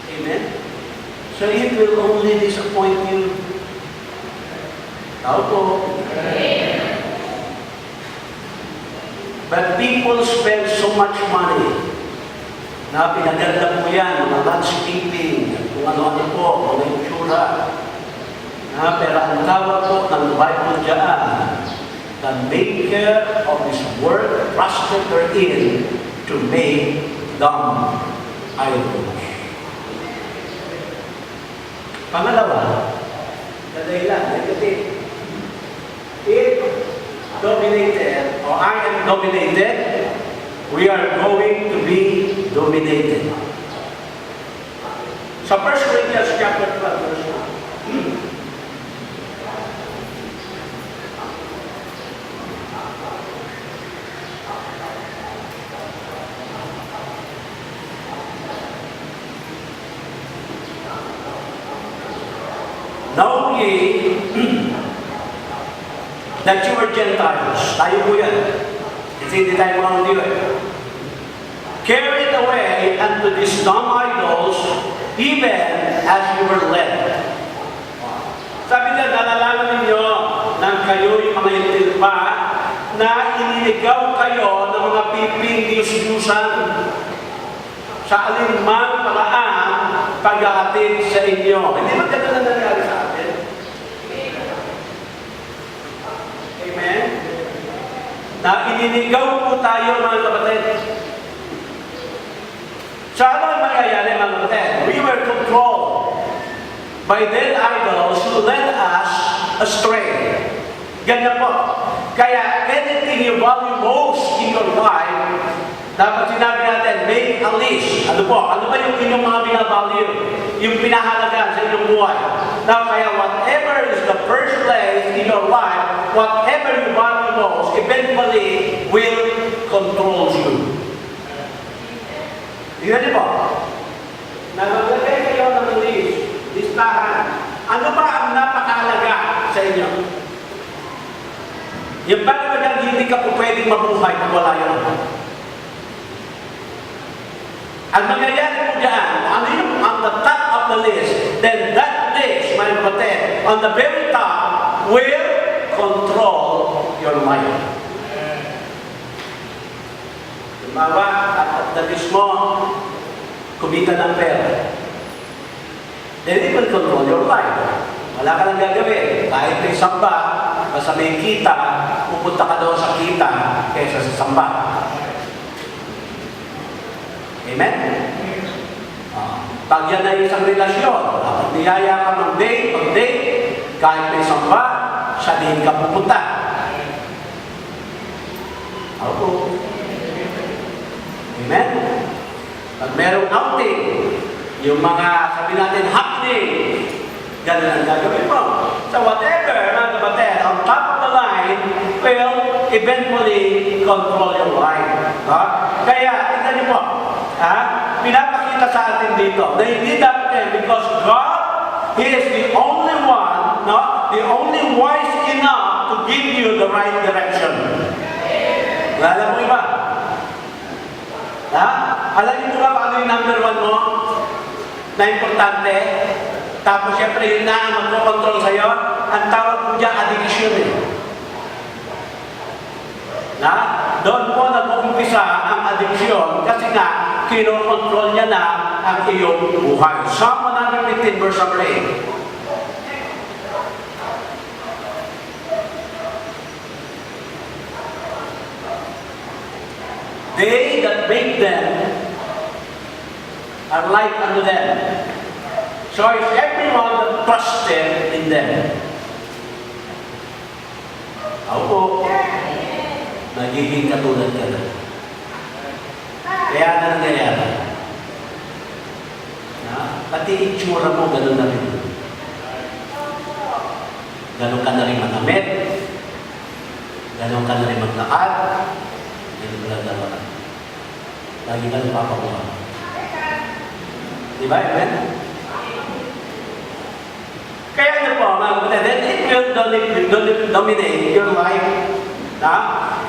Amen? So it will only disappoint you. Tao po. But people spend so much money na pinaganda po yan, mga landscaping, kung ano-ano po, mga insura. Pero ang tawag po ng Bible dyan, the maker of this world trusted her in to make dumb idols. Pangalawa, the dahilan, negative. If dominated, or I am dominated, we are going to be dominated. Sa 1 Corinthians chapter 12, verse 1. Know ye that you were Gentiles. Tayo po yan. Kasi hindi tayo mga Diyo eh. Carried away unto these dumb idols, even as you were led. Sabi niya, nalalaman ninyo nang kayo yung mga intilpa na iniligaw kayo ng mga piping Diyos-Diyusan sa alinman paraan paghahatid sa inyo. Hindi ba ganun na nangyari sa atin? Amen? Na iniligaw po tayo mga kapatid. Sa ano ang mangyayari mga kapatid? We were controlled by dead idols who led us astray. Ganyan po. Kaya anything you value most in your life, dapat sinabi natin, make a list. Ano po? Ano ba yung inyong mga binavalue? Yung pinahalaga sa inyong buhay. Now, kaya whatever is the first place in your life, whatever you value most, eventually will control you. Tingnan niyo po. Naglagay kayo ng list, listahan. Ano ba ang napakahalaga sa inyo? Yung paano ba dyan, hindi ka po pwedeng mabuhay kung wala yan. Ang mangyayari po dyan, ano yung on the top of the list, then that list, mga kapatid, on the very top, will control your mind. Tumawa, at the list mo, kumita ng pera. Then it will control your life. Wala ka lang gagawin. Kahit may samba, basta may kita, pupunta ka doon sa kita kaysa sa samba. Amen? Pag yan ay isang relasyon, kapag niyaya ka ng date, kahit may samba, sa din ka pupunta. Ako. Amen? Pag merong outing, yung mga sabi natin happening, ganun ang gagawin mo. So whatever, mga kapatid, on top of the line will eventually control your life. Kaya, tignan niyo po, pinapakita sa atin dito na hindi dapat because God, He is the only one, the only wise enough to give you the right direction. Alam mo iba? Alam niyo ba paano yung number 1 mo na importante? Tapos siyempre yun na ang magkocontrol sa'yo. Ang tawag po dyan, addiction eh. Doon po nag-uumpisa ang addiction kasi nga, kinokontrol niya na ang iyong buhay. Psalm 115 verse 8. They that make them are like unto them. So if everyone that trusted in them, ako, nagiging katulad ka na. Kaya na nangyayari. Pati itsura mo, gano'n na rin. Gano'n ka na rin manamit. Gano'n ka na rin maglakad. Gano'n ka na lagi ka napapakuha. Diba? Amen? Kaya nyo po, mga kapatid, then it will dominate your life. Na?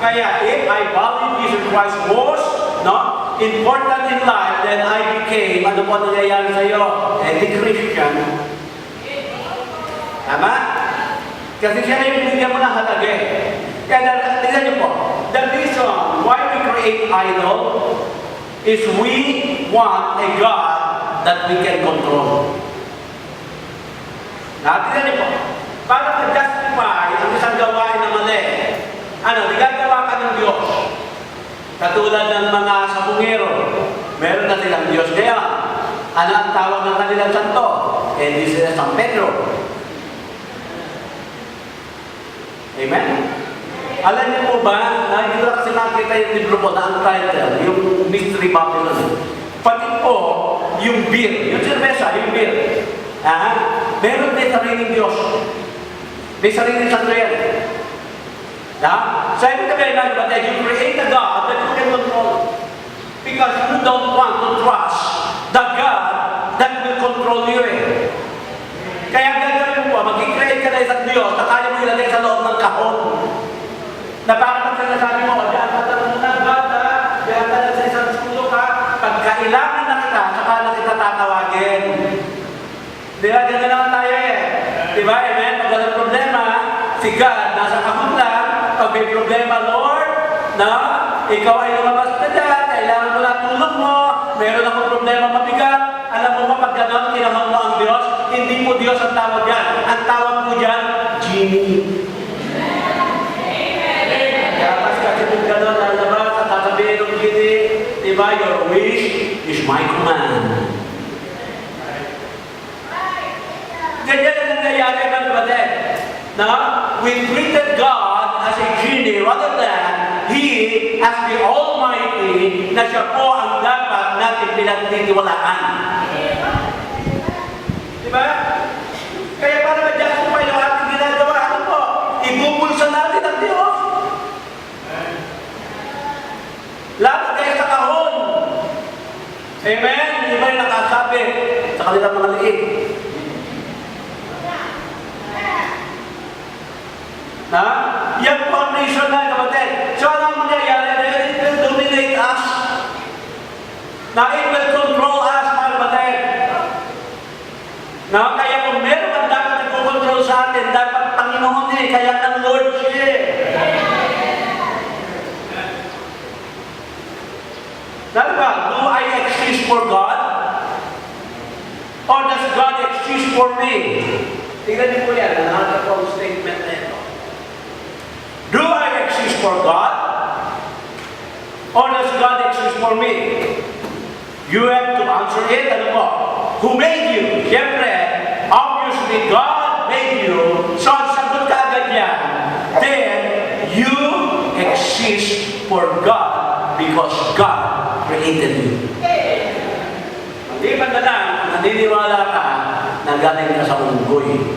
Kaya if I value Jesus Christ most, no, important in life, then I became, ano po nangyayari sa iyo? Christian. Tama? Kasi siya na yung binigyan mo ng halaga. Kaya tingnan niyo po, the reason why we create idol is we want a God that we can control. Tingnan niyo po, para ma-justify ang isang gawain na mali, nagagawa ka ng Diyos. Katulad ng mga sabungero, meron na silang Diyos kaya. Ano ang tawag ng kanilang santo? This is San Pedro. Amen? Alam niyo po ba, hindi ko kasi nakita yung libro po na ang title, yung Mystery Babylon. Pati po, yung beer, yung cerveza, yung beer. Meron din sariling Diyos. May sariling santo yan. So ibig sabihin na, but you create a God that you can control. Because you don't want to trust the God that will control you. Kaya gagawin mo, mag-create ka na isang Diyos na kaya mo ilagay sa loob ng kahon. Na parang sinasabi mo, diyan ka na bata, diyan ka na sa isang sulok ka, pagkailangan na kita, saka na kita tatawagin. Diba, ganyan naman tayo Diba, amen? Pag walang problema, si God nasa kahon lang. Pag may problema, Lord, na ikaw ay lumabas na dyan, kailangan mo na tulong mo, meron akong problema mabigat, alam mo ba, pag gano'n, kinamang mo ang Diyos, hindi mo Diyos ang tawag yan. Ang tawag mo dyan, Genie. Kaya mas kasi kung gano'n, lalabas at sasabihin ng Genie, diba, your wish is my command. Ganyan ang nangyayari ng kapatid. We treated God as a genie rather than He as the Almighty na siya po ang dapat natin pinagtitiwalaan. Diba? Kaya para ma-justify yung ating ginagawa, ano po? Ibubulsa natin ang Diyos. Lahat kayo sa kahon. Amen? Iba yung nakasabi sa kanilang mga liig. Yan po ang reason na, kapatid. So, ano ang mangyayari? It will dominate us. It will control us, mga kapatid. Kaya kung meron ang dapat nagkukontrol sa atin, dapat Panginoon kaya ng Lord siya. Diba? Do I exist for God? Or does God exist for me? Tingnan niyo po yan, nakakapong statement na ito. Do I exist for God? Or does God exist for me? You have to answer it. Ano po? Who made you? Siyempre, obviously God made you. So, ang sagot ka agad yan. Then, you exist for God because God created you. Hindi man na lang, naniniwala ka na galing ka sa unggoy.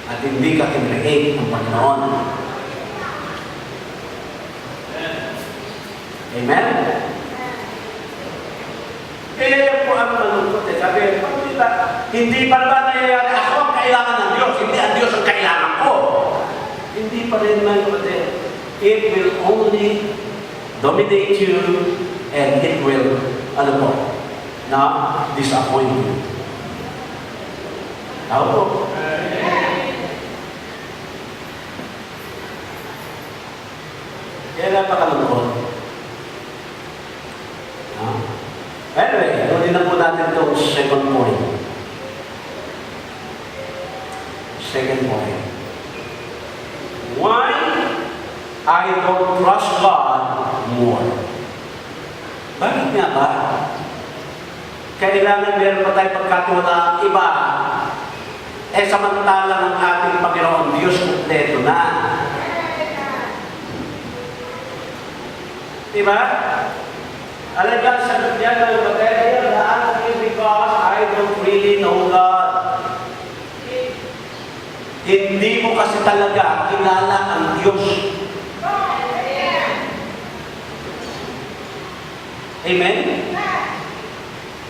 At hindi ka kinreate ng Panginoon. Amen? Kaya po ang malungkot sabi, hindi pa ba nangyayari ako ang kailangan ng Diyos, hindi ang Diyos ang kailangan ko. Hindi pa rin man kapatid. It will only dominate you and it will, disappoint you. Tao po. Kaya napakalungkot. Anyway, tuloy na po natin itong second point. Second point. Why I don't trust God more? Bakit nga ba? Kailangan meron pa tayo pagkatiwala ang iba. Samantala ng ating Panginoon Diyos kumpleto na. Diba? Alam niya, sagot niya ng battery, because I don't really know God. Hindi mo kasi talaga kilala ang Diyos. Amen?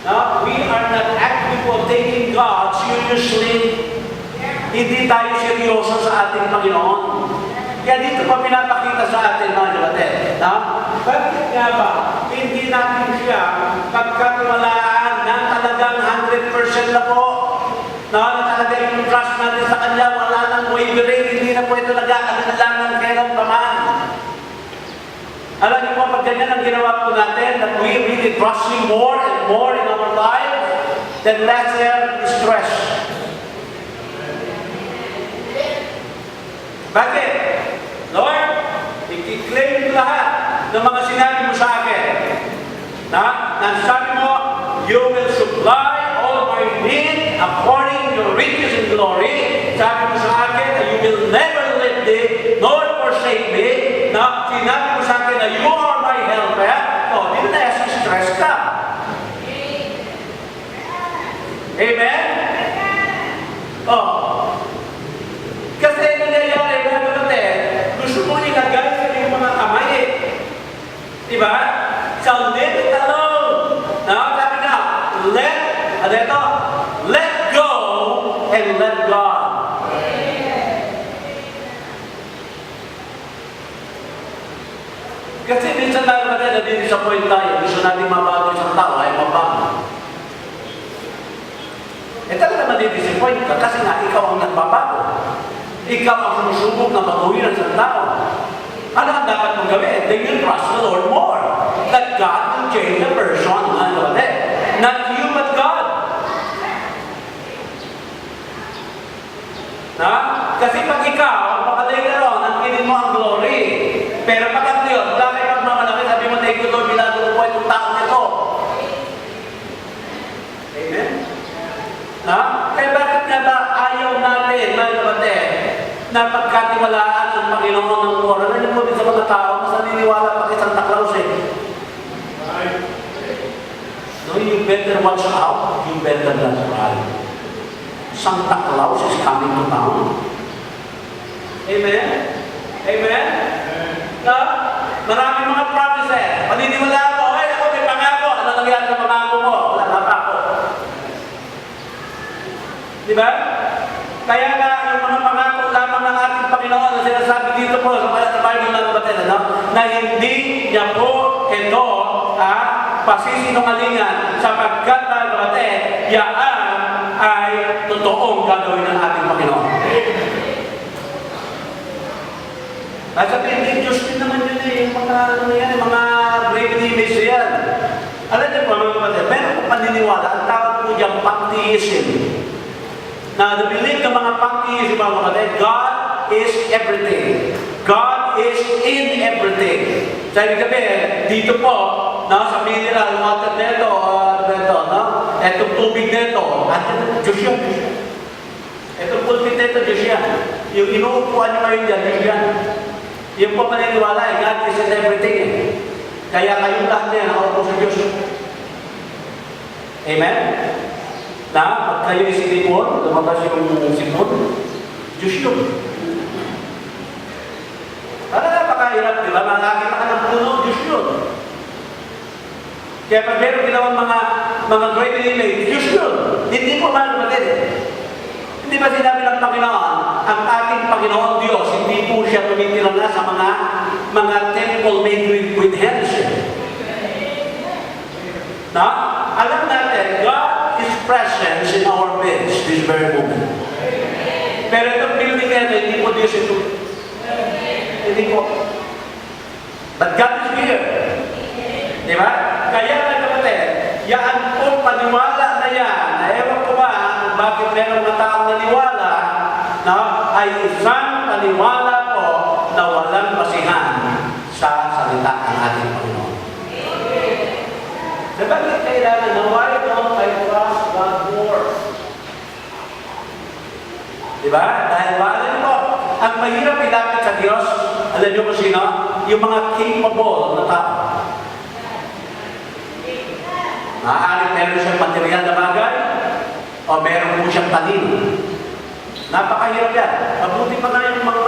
Now, we are not active of taking God seriously. Hindi tayo seryoso sa ating Panginoon. Kaya dito pa pinapakita sa atin, mga kapatid. Bakit nga ba hindi natin siya pagkatiwalaan ng talagang 100% na po? Na talaga yung trust natin sa Kanya, wala nang wavering, hindi na po ito nag-aalangan kailan pa man. Alam niyo po, pag ganyan ang ginawa po natin, that we really trust Him more and more in our life, then less stress. Bakit? Lord, i-claim lahat ng mga sinabi mo sa akin. Sabi mo, you will supply all my need according to your riches and glory. Sabi mo sa akin na you will never let me nor forsake me. Sinabi mo sa akin na you are my helper. Di na stress ka. Amen? Kasi nangyayari, gusto mo ilagay sa iyong mga kamay eh. Diba? So, leave it alone. Sabi na, let go and let God. Kasi minsan tayo na-disappoint tayo. Gusto natin mabago isang tao, ay mabago. Talaga madidisappoint ka kasi nga ikaw ang nagbabago. Ikaw ang sumusubok na baguhin ang isang tao. Ano ang dapat mong gawin? Then you trust the Lord more. That God will change the person. Not you, but God. Kasi pag ikaw, later on, ang kinin mo ang glory. Pero pag ang Diyos, wala kayo pagmamalaki, sabi mo, thank you Lord, binago ko po itong tao nito. Amen? Kaya bakit nga ba ayaw natin, mga kapatid, na pagkatiwalaan ng Panginoon ng oras? Ano po din sa mga tao, mas naniniwala pa kay Santa Claus eh. No, you better watch out, you better not cry. Santa Claus is coming to town. Amen? Amen? Maraming mga promises. Paniniwala ako, ako may pangako. Ano nangyari sa pangako mo? Wala na pa ako. Diba? Kaya nga, yung mga pangako lamang ng ating Panginoon na sinasabi dito po sa Bible ng kapatid, na hindi niya po ito pasisinungalingan sapagkat mga kapatid, yaan ay totoong gagawin ng ating Panginoon. At sabihin din, Diyos din naman yun yung mga graven image yan. Alam niyo po, mga kapatid, meron po paniniwala, ang tawag po diyang pantheism. Na nabilib ng mga pantheism, mga kapatid, God is everything. God is in everything. So, ibig sabihin, dito po, sa mineral water neto, etong tubig neto, at Diyos yan. Etong pulpit neto, Diyos yan. Yung inuupuan nyo ngayon dyan, Diyos yan. Yung po maniniwala, God is in everything eh. Kaya kayong lahat niya, nakaupo sa Diyos. Amen? Pag kayo sinipon, lumabas yung sipon, Diyos yun. Napakahirap, di ba? Nakakita ka ng puno, Diyos yun. Kaya pag meron ginawang mga great image, Diyos yun. Hindi po man natin eh. Hindi ba sinabi ng Panginoon, ang ating Panginoon Diyos, hindi po siya tumitira na sa mga temple made with hands. Alam natin, God is present in our midst this very moment. Pero itong building na ito, hindi po Diyos ito. Hindi po. But God is here. Di ba? Kaya na kapatid, yan po paniwala na yan. Ewan ko ba bakit meron mga taong naniwala ay isang paniwala po na walang basihan sa salita ng ating Panginoon. Bakit kailangan na why don't I trust God more? Diba? Dahil alam niyo po, ang mahirap ilapit sa Diyos, alam niyo kung sino? Yung mga capable na tao. Maaaring meron siyang material na bagay, o meron po siyang talino. Napakahirap yan. Mabuti pa na yung mga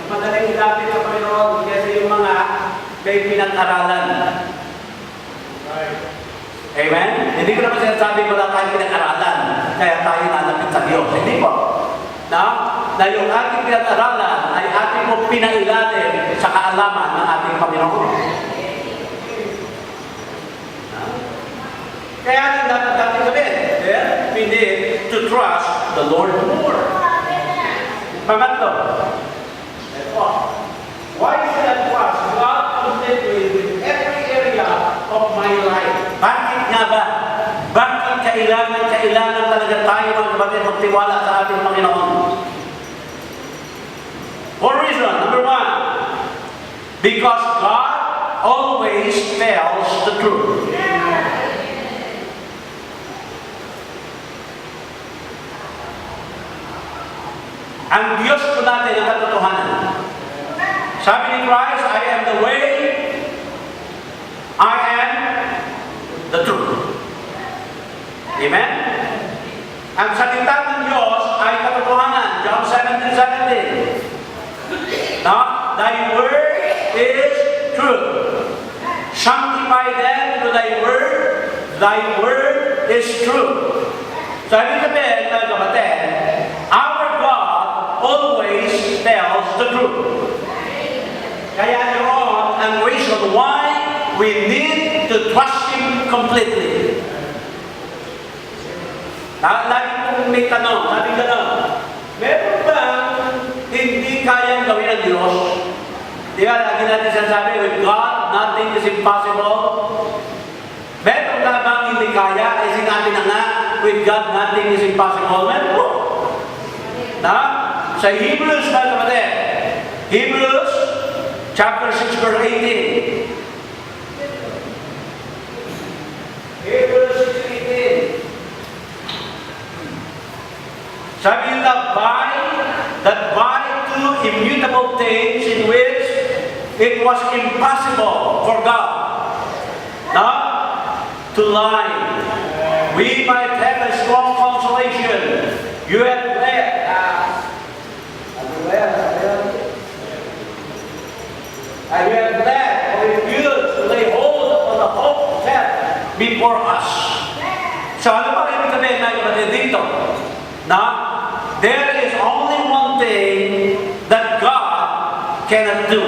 madaling ilapit sa Panginoon kasi yung mga may pinag-aralan. Amen? Hindi ko naman sinasabi wala tayong pinag-aralan, kaya tayo nalapit sa Diyos. Hindi po. Na yung ating pinag-aralan ay ating mo pinailalim sa kaalaman ng ating Panginoon. Kaya nang dapat natin sabihin, we need to trust the Lord more. Pangatlo, why should I trust God completely with every area of my life? Bakit nga ba? Bakit kailangan talaga tayo mga kapatid magtiwala sa ating Panginoon? For reason, number one, because God always tells the truth. Ang Diyos po natin ang katotohanan. Sabi ni Christ, I am the way, I am the truth. Amen? Ang salita ng Diyos ay katotohanan. John 17:17. Now, thy word is truth. Sanctify them to thy word is truth. So, ibig sabihin, mga kapatid, our God always tells the truth. Kaya yun ang reason why we need to trust Him completely. Lagi kong may tanong, sabi gano'n, meron bang hindi kayang gawin ng Diyos? Di ba, lagi natin sinasabi, with God, nothing is impossible. Meron ka bang hindi kaya? Ay sinabi na nga, with God, nothing is impossible. Meron po. Sa Hebrews, mga kapatid, Hebrews, chapter 6, verse 18. Hebrews 6:18. Sabi nila, by two immutable things in which it was impossible for God to lie, we might have a strong consolation. You have led or refused to lay hold on the hope set before us. So ano ba ibig sabihin na kapatid dito? Na there is only one thing that God cannot do,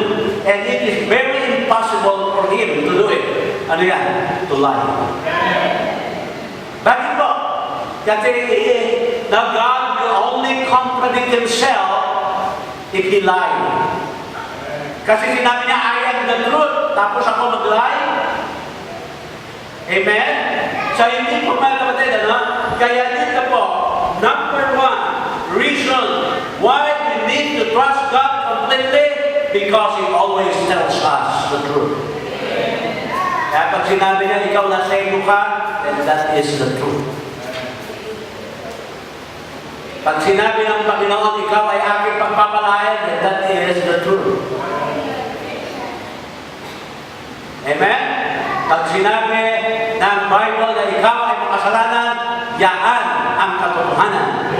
and it is very impossible for Him to do it. Ano yan? To lie. Bakit po? Kasi na God will only contradict Himself if He lied. Kasi sinabi niya, I am the truth, tapos ako mag-lie. Amen? So, hindi po mga kapatid, kaya dito po, number one, reason why we need to trust God completely, because He always tells us the truth. Kaya pag sinabi niya, ikaw na sa iyo ka, then that is the truth. Pag sinabi ng Panginoon, ikaw ay aking pagpapalain, then that is the truth. Amen? Pag sinabi ng Bible na ikaw ay makasalanan, yaan ang katotohanan.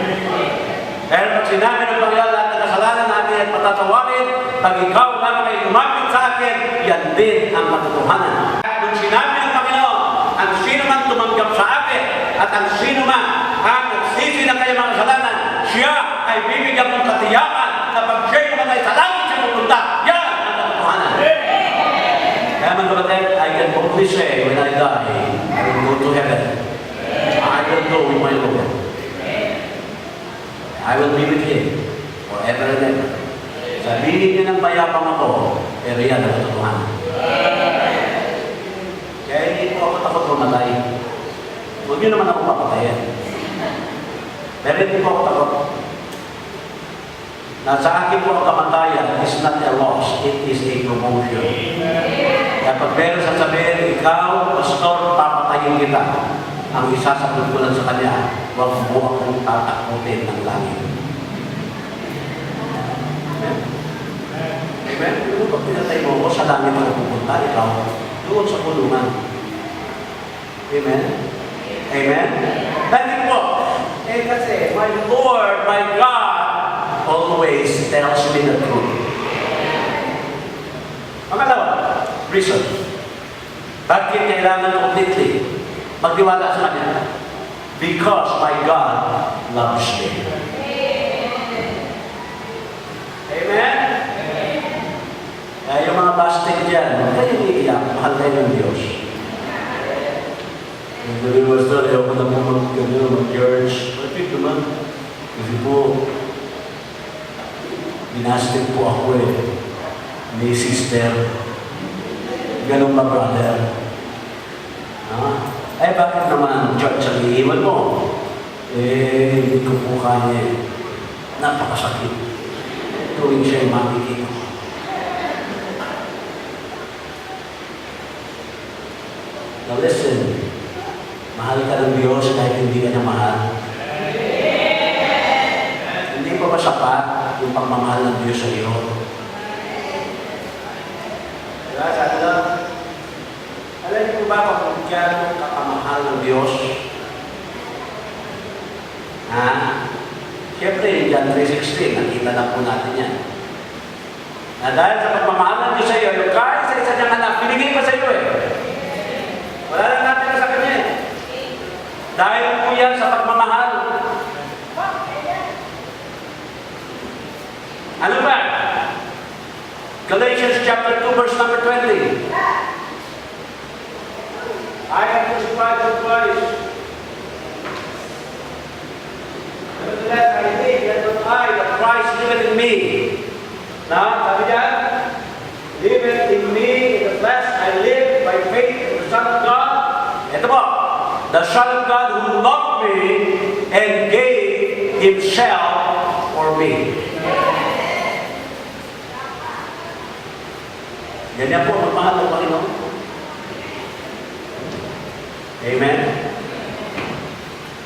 Pero pag sinabi ng Panginoon lahat ng kasalanan natin ay patatawarin, pag ikaw lang ay lumapit sa akin, yan din ang katotohanan. Kung sinabi ng Panginoon, ang sino man tumanggap sa akin, at ang sino man ang nagsisi ng kanyang mga kasalanan, siya ay bibigyan mong katiyakan na pag siya'y naman ay sa langit siya pupunta, yan ang katotohanan. Kaya mga kapatid, I can boldly say, when I die, I will go to heaven. I will go with my Lord. I will be with Him forever and ever. Sabihin niyo ng mayabang ako, pero yan ang katotohanan. Kaya hindi po ako takot mamatay. Huwag niyo naman ako papatayin. Pero hindi po ako takot. Nasa akin po ang kamatayan is not a loss, it is a promotion. Kaya pag meron sasabihin, ikaw, pastor, papatayin kita. Ang isa sa tungkulan sa kanya, huwag mo akong tatakutin ng langit. Amen? Amen? Kung pag pinatay mo ako, sa langit ako pupunta, ikaw, doon sa kulungan. Amen? Amen? Bakit po? Kasi, my Lord, my God, always tells me the truth. Pangalawa, reason. Bakit kailangan completely magtiwala sa Kanya? Because my God loves me. Amen? Kaya yung mga bastig dyan, huwag kayo iiyak, mahal kayo ng Diyos. Yung sabi mo, Pastor, ayaw ko na po mag-church. Bakit naman? Kasi po, binastig po ako ni sister. Ganun ba, brother? Eh, bakit naman church ang iiwan mo? Hindi ko po kaya. Napakasakit. Tuwing siya yung makikita ko. Now listen, mahal ka ng Diyos kahit hindi ka niya mahal. Hindi pa ba sapat yung pagmamahal ng Diyos sa iyo? Diba, sabi lang, alam niyo ba kung kaya kakamahal ng Diyos? Siyempre, John 3:16, nakita na po natin yan. Na dahil sa pagmamahal ng Diyos sa iyo, yung kahit sa isa niyang anak, binigay pa sa iyo Wala lang natin na sa Kanya Dahil po yan sa pagmamahal. Ano ba? Galatians chapter 2, verse number 20. I have crucified with Christ. Nevertheless, I think that not I, but Christ liveth in me. Now, sabi niya, liveth in me, in the flesh, I live by faith in the Son of God. Ito po, the Son of God who loved me and gave Himself for me. Ganyan po, magmahal ng Panginoon. Amen?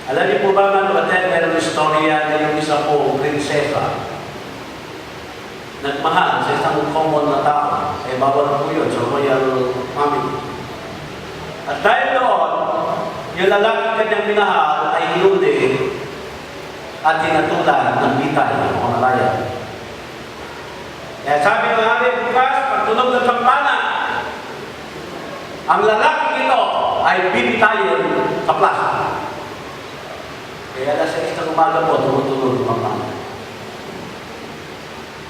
Alam niyo po ba, mga kapatid, merong istorya na yung isa po, prinsesa, nagmahal sa isang common na tao. Bawal po yun sa royal family. At dahil doon, yung lalaki kanyang minahal ay hinuli at tinatulan ng bitay o malaya. Kaya sabi ng aming bukas, pagtunog ng kampana, ang lalaki ito ay bibitayin sa plaza. Kaya alas 6 ng umaga po, tumutunog ng kampana.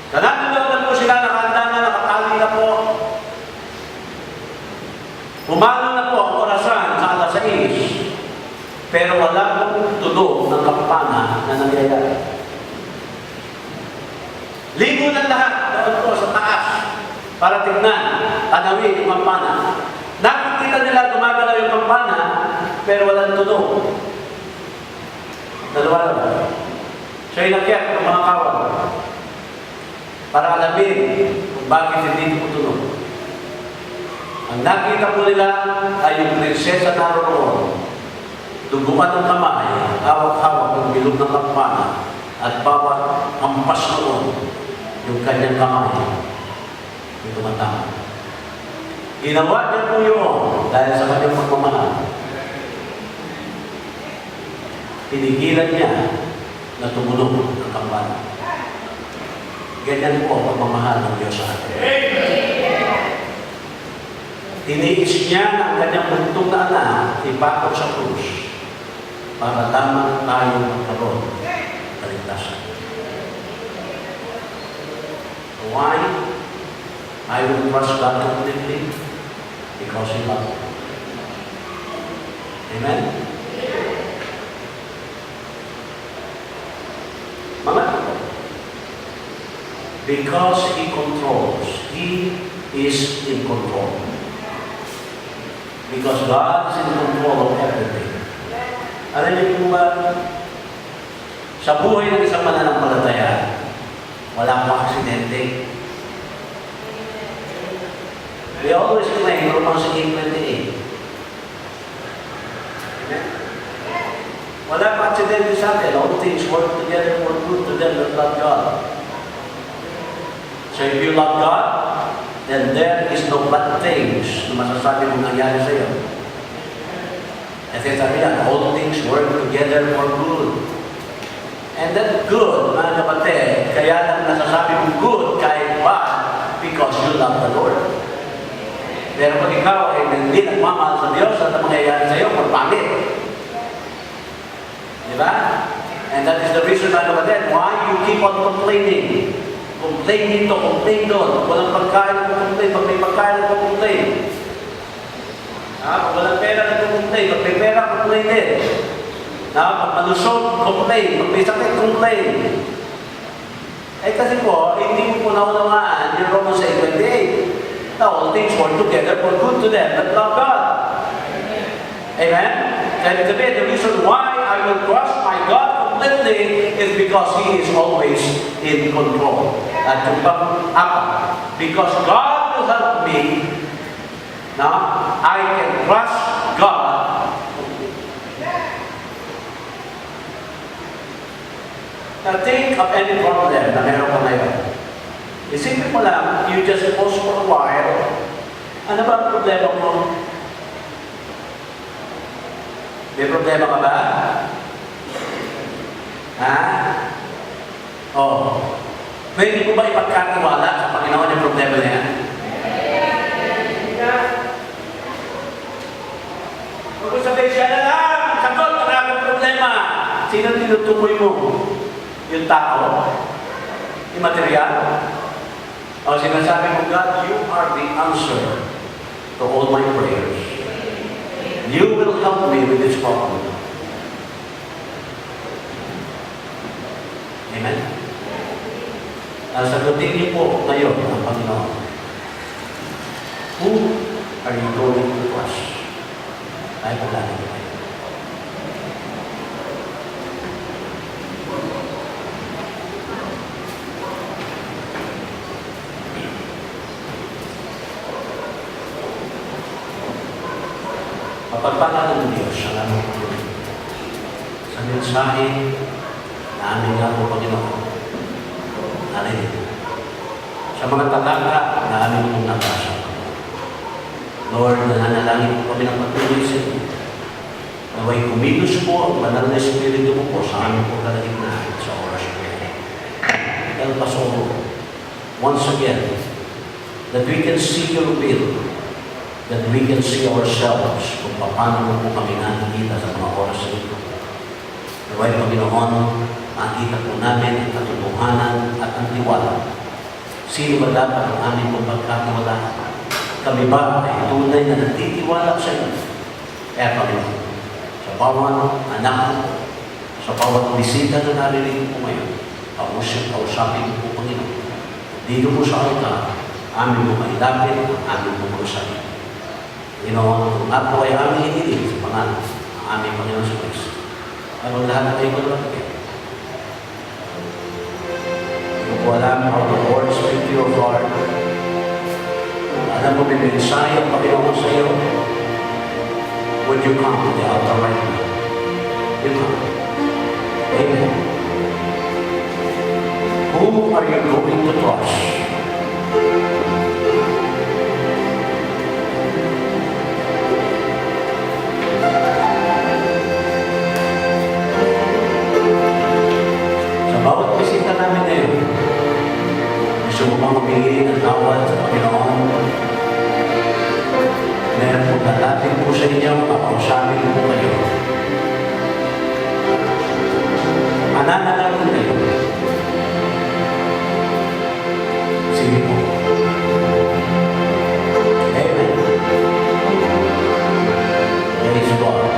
Kanatulog na po sila, nakahanda na, nakatali na po. Umano na po ang orasan sa alas 6, pero wala pong tunog ng kampana na nangyayari. Ligo ng lahat doon po sa taas para tignan, tanawin yung kampana. Nakikita nila gumagalaw yung kampana, pero walang tunog. Dalawa lang. Siya inakyat ng mga kawal para alamin kung bakit hindi tumutunog. Ang nakita po nila ay yung prinsesa naroon. Duguan ng kamay, hawak-hawak ng bilog ng kampana, at bawat hampas noon yung kanyang kamay yung tumatama. Ginawa niya po yun dahil sa kanyang pagmamahal. Pinigilan niya na tumunog ang kampana. Ganyan po ang pagmamahal ng Diyos sa atin. Tiniis niya ang kanyang buntong na anak, ipakot sa krus, para lamang tayo magkaroon ng kaligtasan. Why? I will trust God completely because He loves me. Amen? Mga because He controls. He is in control. Because God is in control of everything. Alam niyo po ba, sa buhay ng isang mananampalataya, wala pong aksidente. We always claim Romans 8:28. Amen? Wala pong aksidente sa atin. All things work together for good to them that love God. So if you love God, then there is no bad things na masasabi mong nangyari sa iyo. Kasi sabi niya, all things work together for good. And that good, mga kapatid, kaya lang nasasabi mong good kahit bad because you love the Lord. Pero kung ikaw ay hindi nagmamahal sa Diyos at ang mangyayari sa iyo, magpangit. Di ba? And that is the reason why you keep on complaining. Complain dito, complain doon. Pag walang pagkain, complain. Pag may pagkain, complain. Pag walang pera, complain. Pag may pera, complain din. Pag malusog, complain. Pag may sakit, complain. Eh kasi po, hindi mo po naunawaan yung Romans 8:28. Now, all things work together for good to them that love God. Amen? And today, the reason why I will trust my God completely is because He is always in control. At yung pag-apa, because God will help me, now, I can trust God. Now, think of any problem na meron ka ngayon. Isipin mo lang, you just pause for a while. Ano ba ang problema mo? May problema ka ba? Ha? Oh. Pwede mo ba ipagkatiwala sa Panginoon yung problema na yan? Huwag ko sabihin siya na lang, sagot, maraming problema. Sino tinutukoy mo? Yung tao? Yung material? O sinasabi mo, God, you are the answer to all my prayers. You will help me with this problem. Amen? Sagutin niyo po ngayon ang Panginoon. Who are you going to trust? Ay, wala na kayo. Mapagpala ng Diyos ang aming Panginoon. Sa mensahe na aming nga po Panginoon. Hallelujah. Sa mga talaka na aming pong nabasa. Lord, nananalangin po kami ng patuloy sa inyo. Naway kumilos po ang banal na Espiritu mo po sa aming po kalagitnaan sa oras ko. Help us all once again that we can see your will, that we can see ourselves kung paano mo po kami nakikita sa mga oras na ito. Naway Panginoon, makita po namin ang katotohanan at ang tiwala. Sino ba dapat ang aming pagkakatiwala? Kami ba ay tunay na nagtitiwala sa iyo? Kaya Panginoon, sa bawat anak mo, sa bawat bisita na narinig po ngayon, kausapin po Panginoon. Dito po sa altar, amin po mailapit ang aming po sarili. Panginoon, kung ako ay aming hiniling sa pangalan ang aming Panginoon sa Kristo. Ano lahat na kayo malapit? Kung po alam how the Lord speak to your heart, alam mo may mensahe ang Panginoon sa iyo, would you come to the altar right now? You come. Amen. Who are you going to trust? Sa bawat bisita namin ngayon, gusto mo bang humingi ng tawad sa Panginoon? Meron po dadating po sa inyo, makausapin po kayo. Mananalangin kayo. Sige po. Amen. Praise God.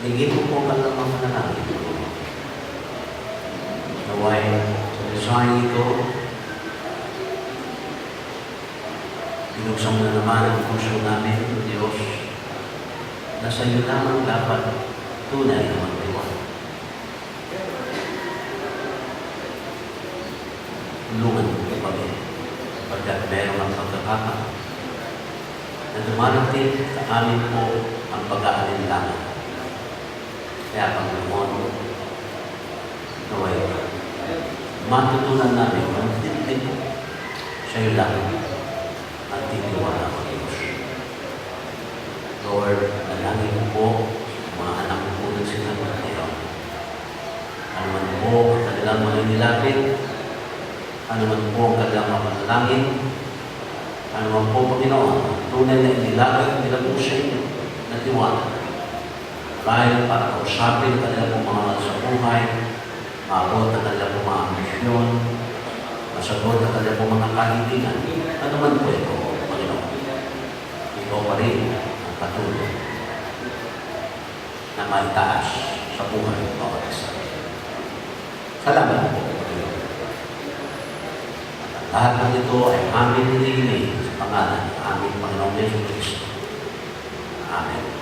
Hingin ko po ang kanilang mga panalangin. Naway, sa mensahe ito, binuksan mo na naman ang puso namin, O Diyos, na sa iyo lamang dapat tunay na magdiwang. Tulungan mo po kami, pagkat meron ang pagkakataon na dumarating sa amin po ang pag-aalinlangan. Kaya Panginoon, naway, matutunan namin ang tintin po sa iyo lang ang titiwala ng Diyos. Lord, nalangin po mga anak po ng sinagot ngayon. Ano man po ang kanilang mga nilapit, ano man po ang kanilang mga panalangin, ano man po, Panginoon, tunay na inilagay nila po sa inyo na tiwala. Dahil para kausapin ang kanilang mga sa buhay, maabot ang kanilang mga ambisyon, masagot ang kanilang mga kahilingan. Ano man po ito, Panginoon. Ikaw pa rin ang patuloy na maitaas sa buhay ng bawat isa. Salamat po, Panginoon. At lahat ng ito ay aming hinihiling sa pangalan ng aming Panginoong Yesus Cristo. Amen.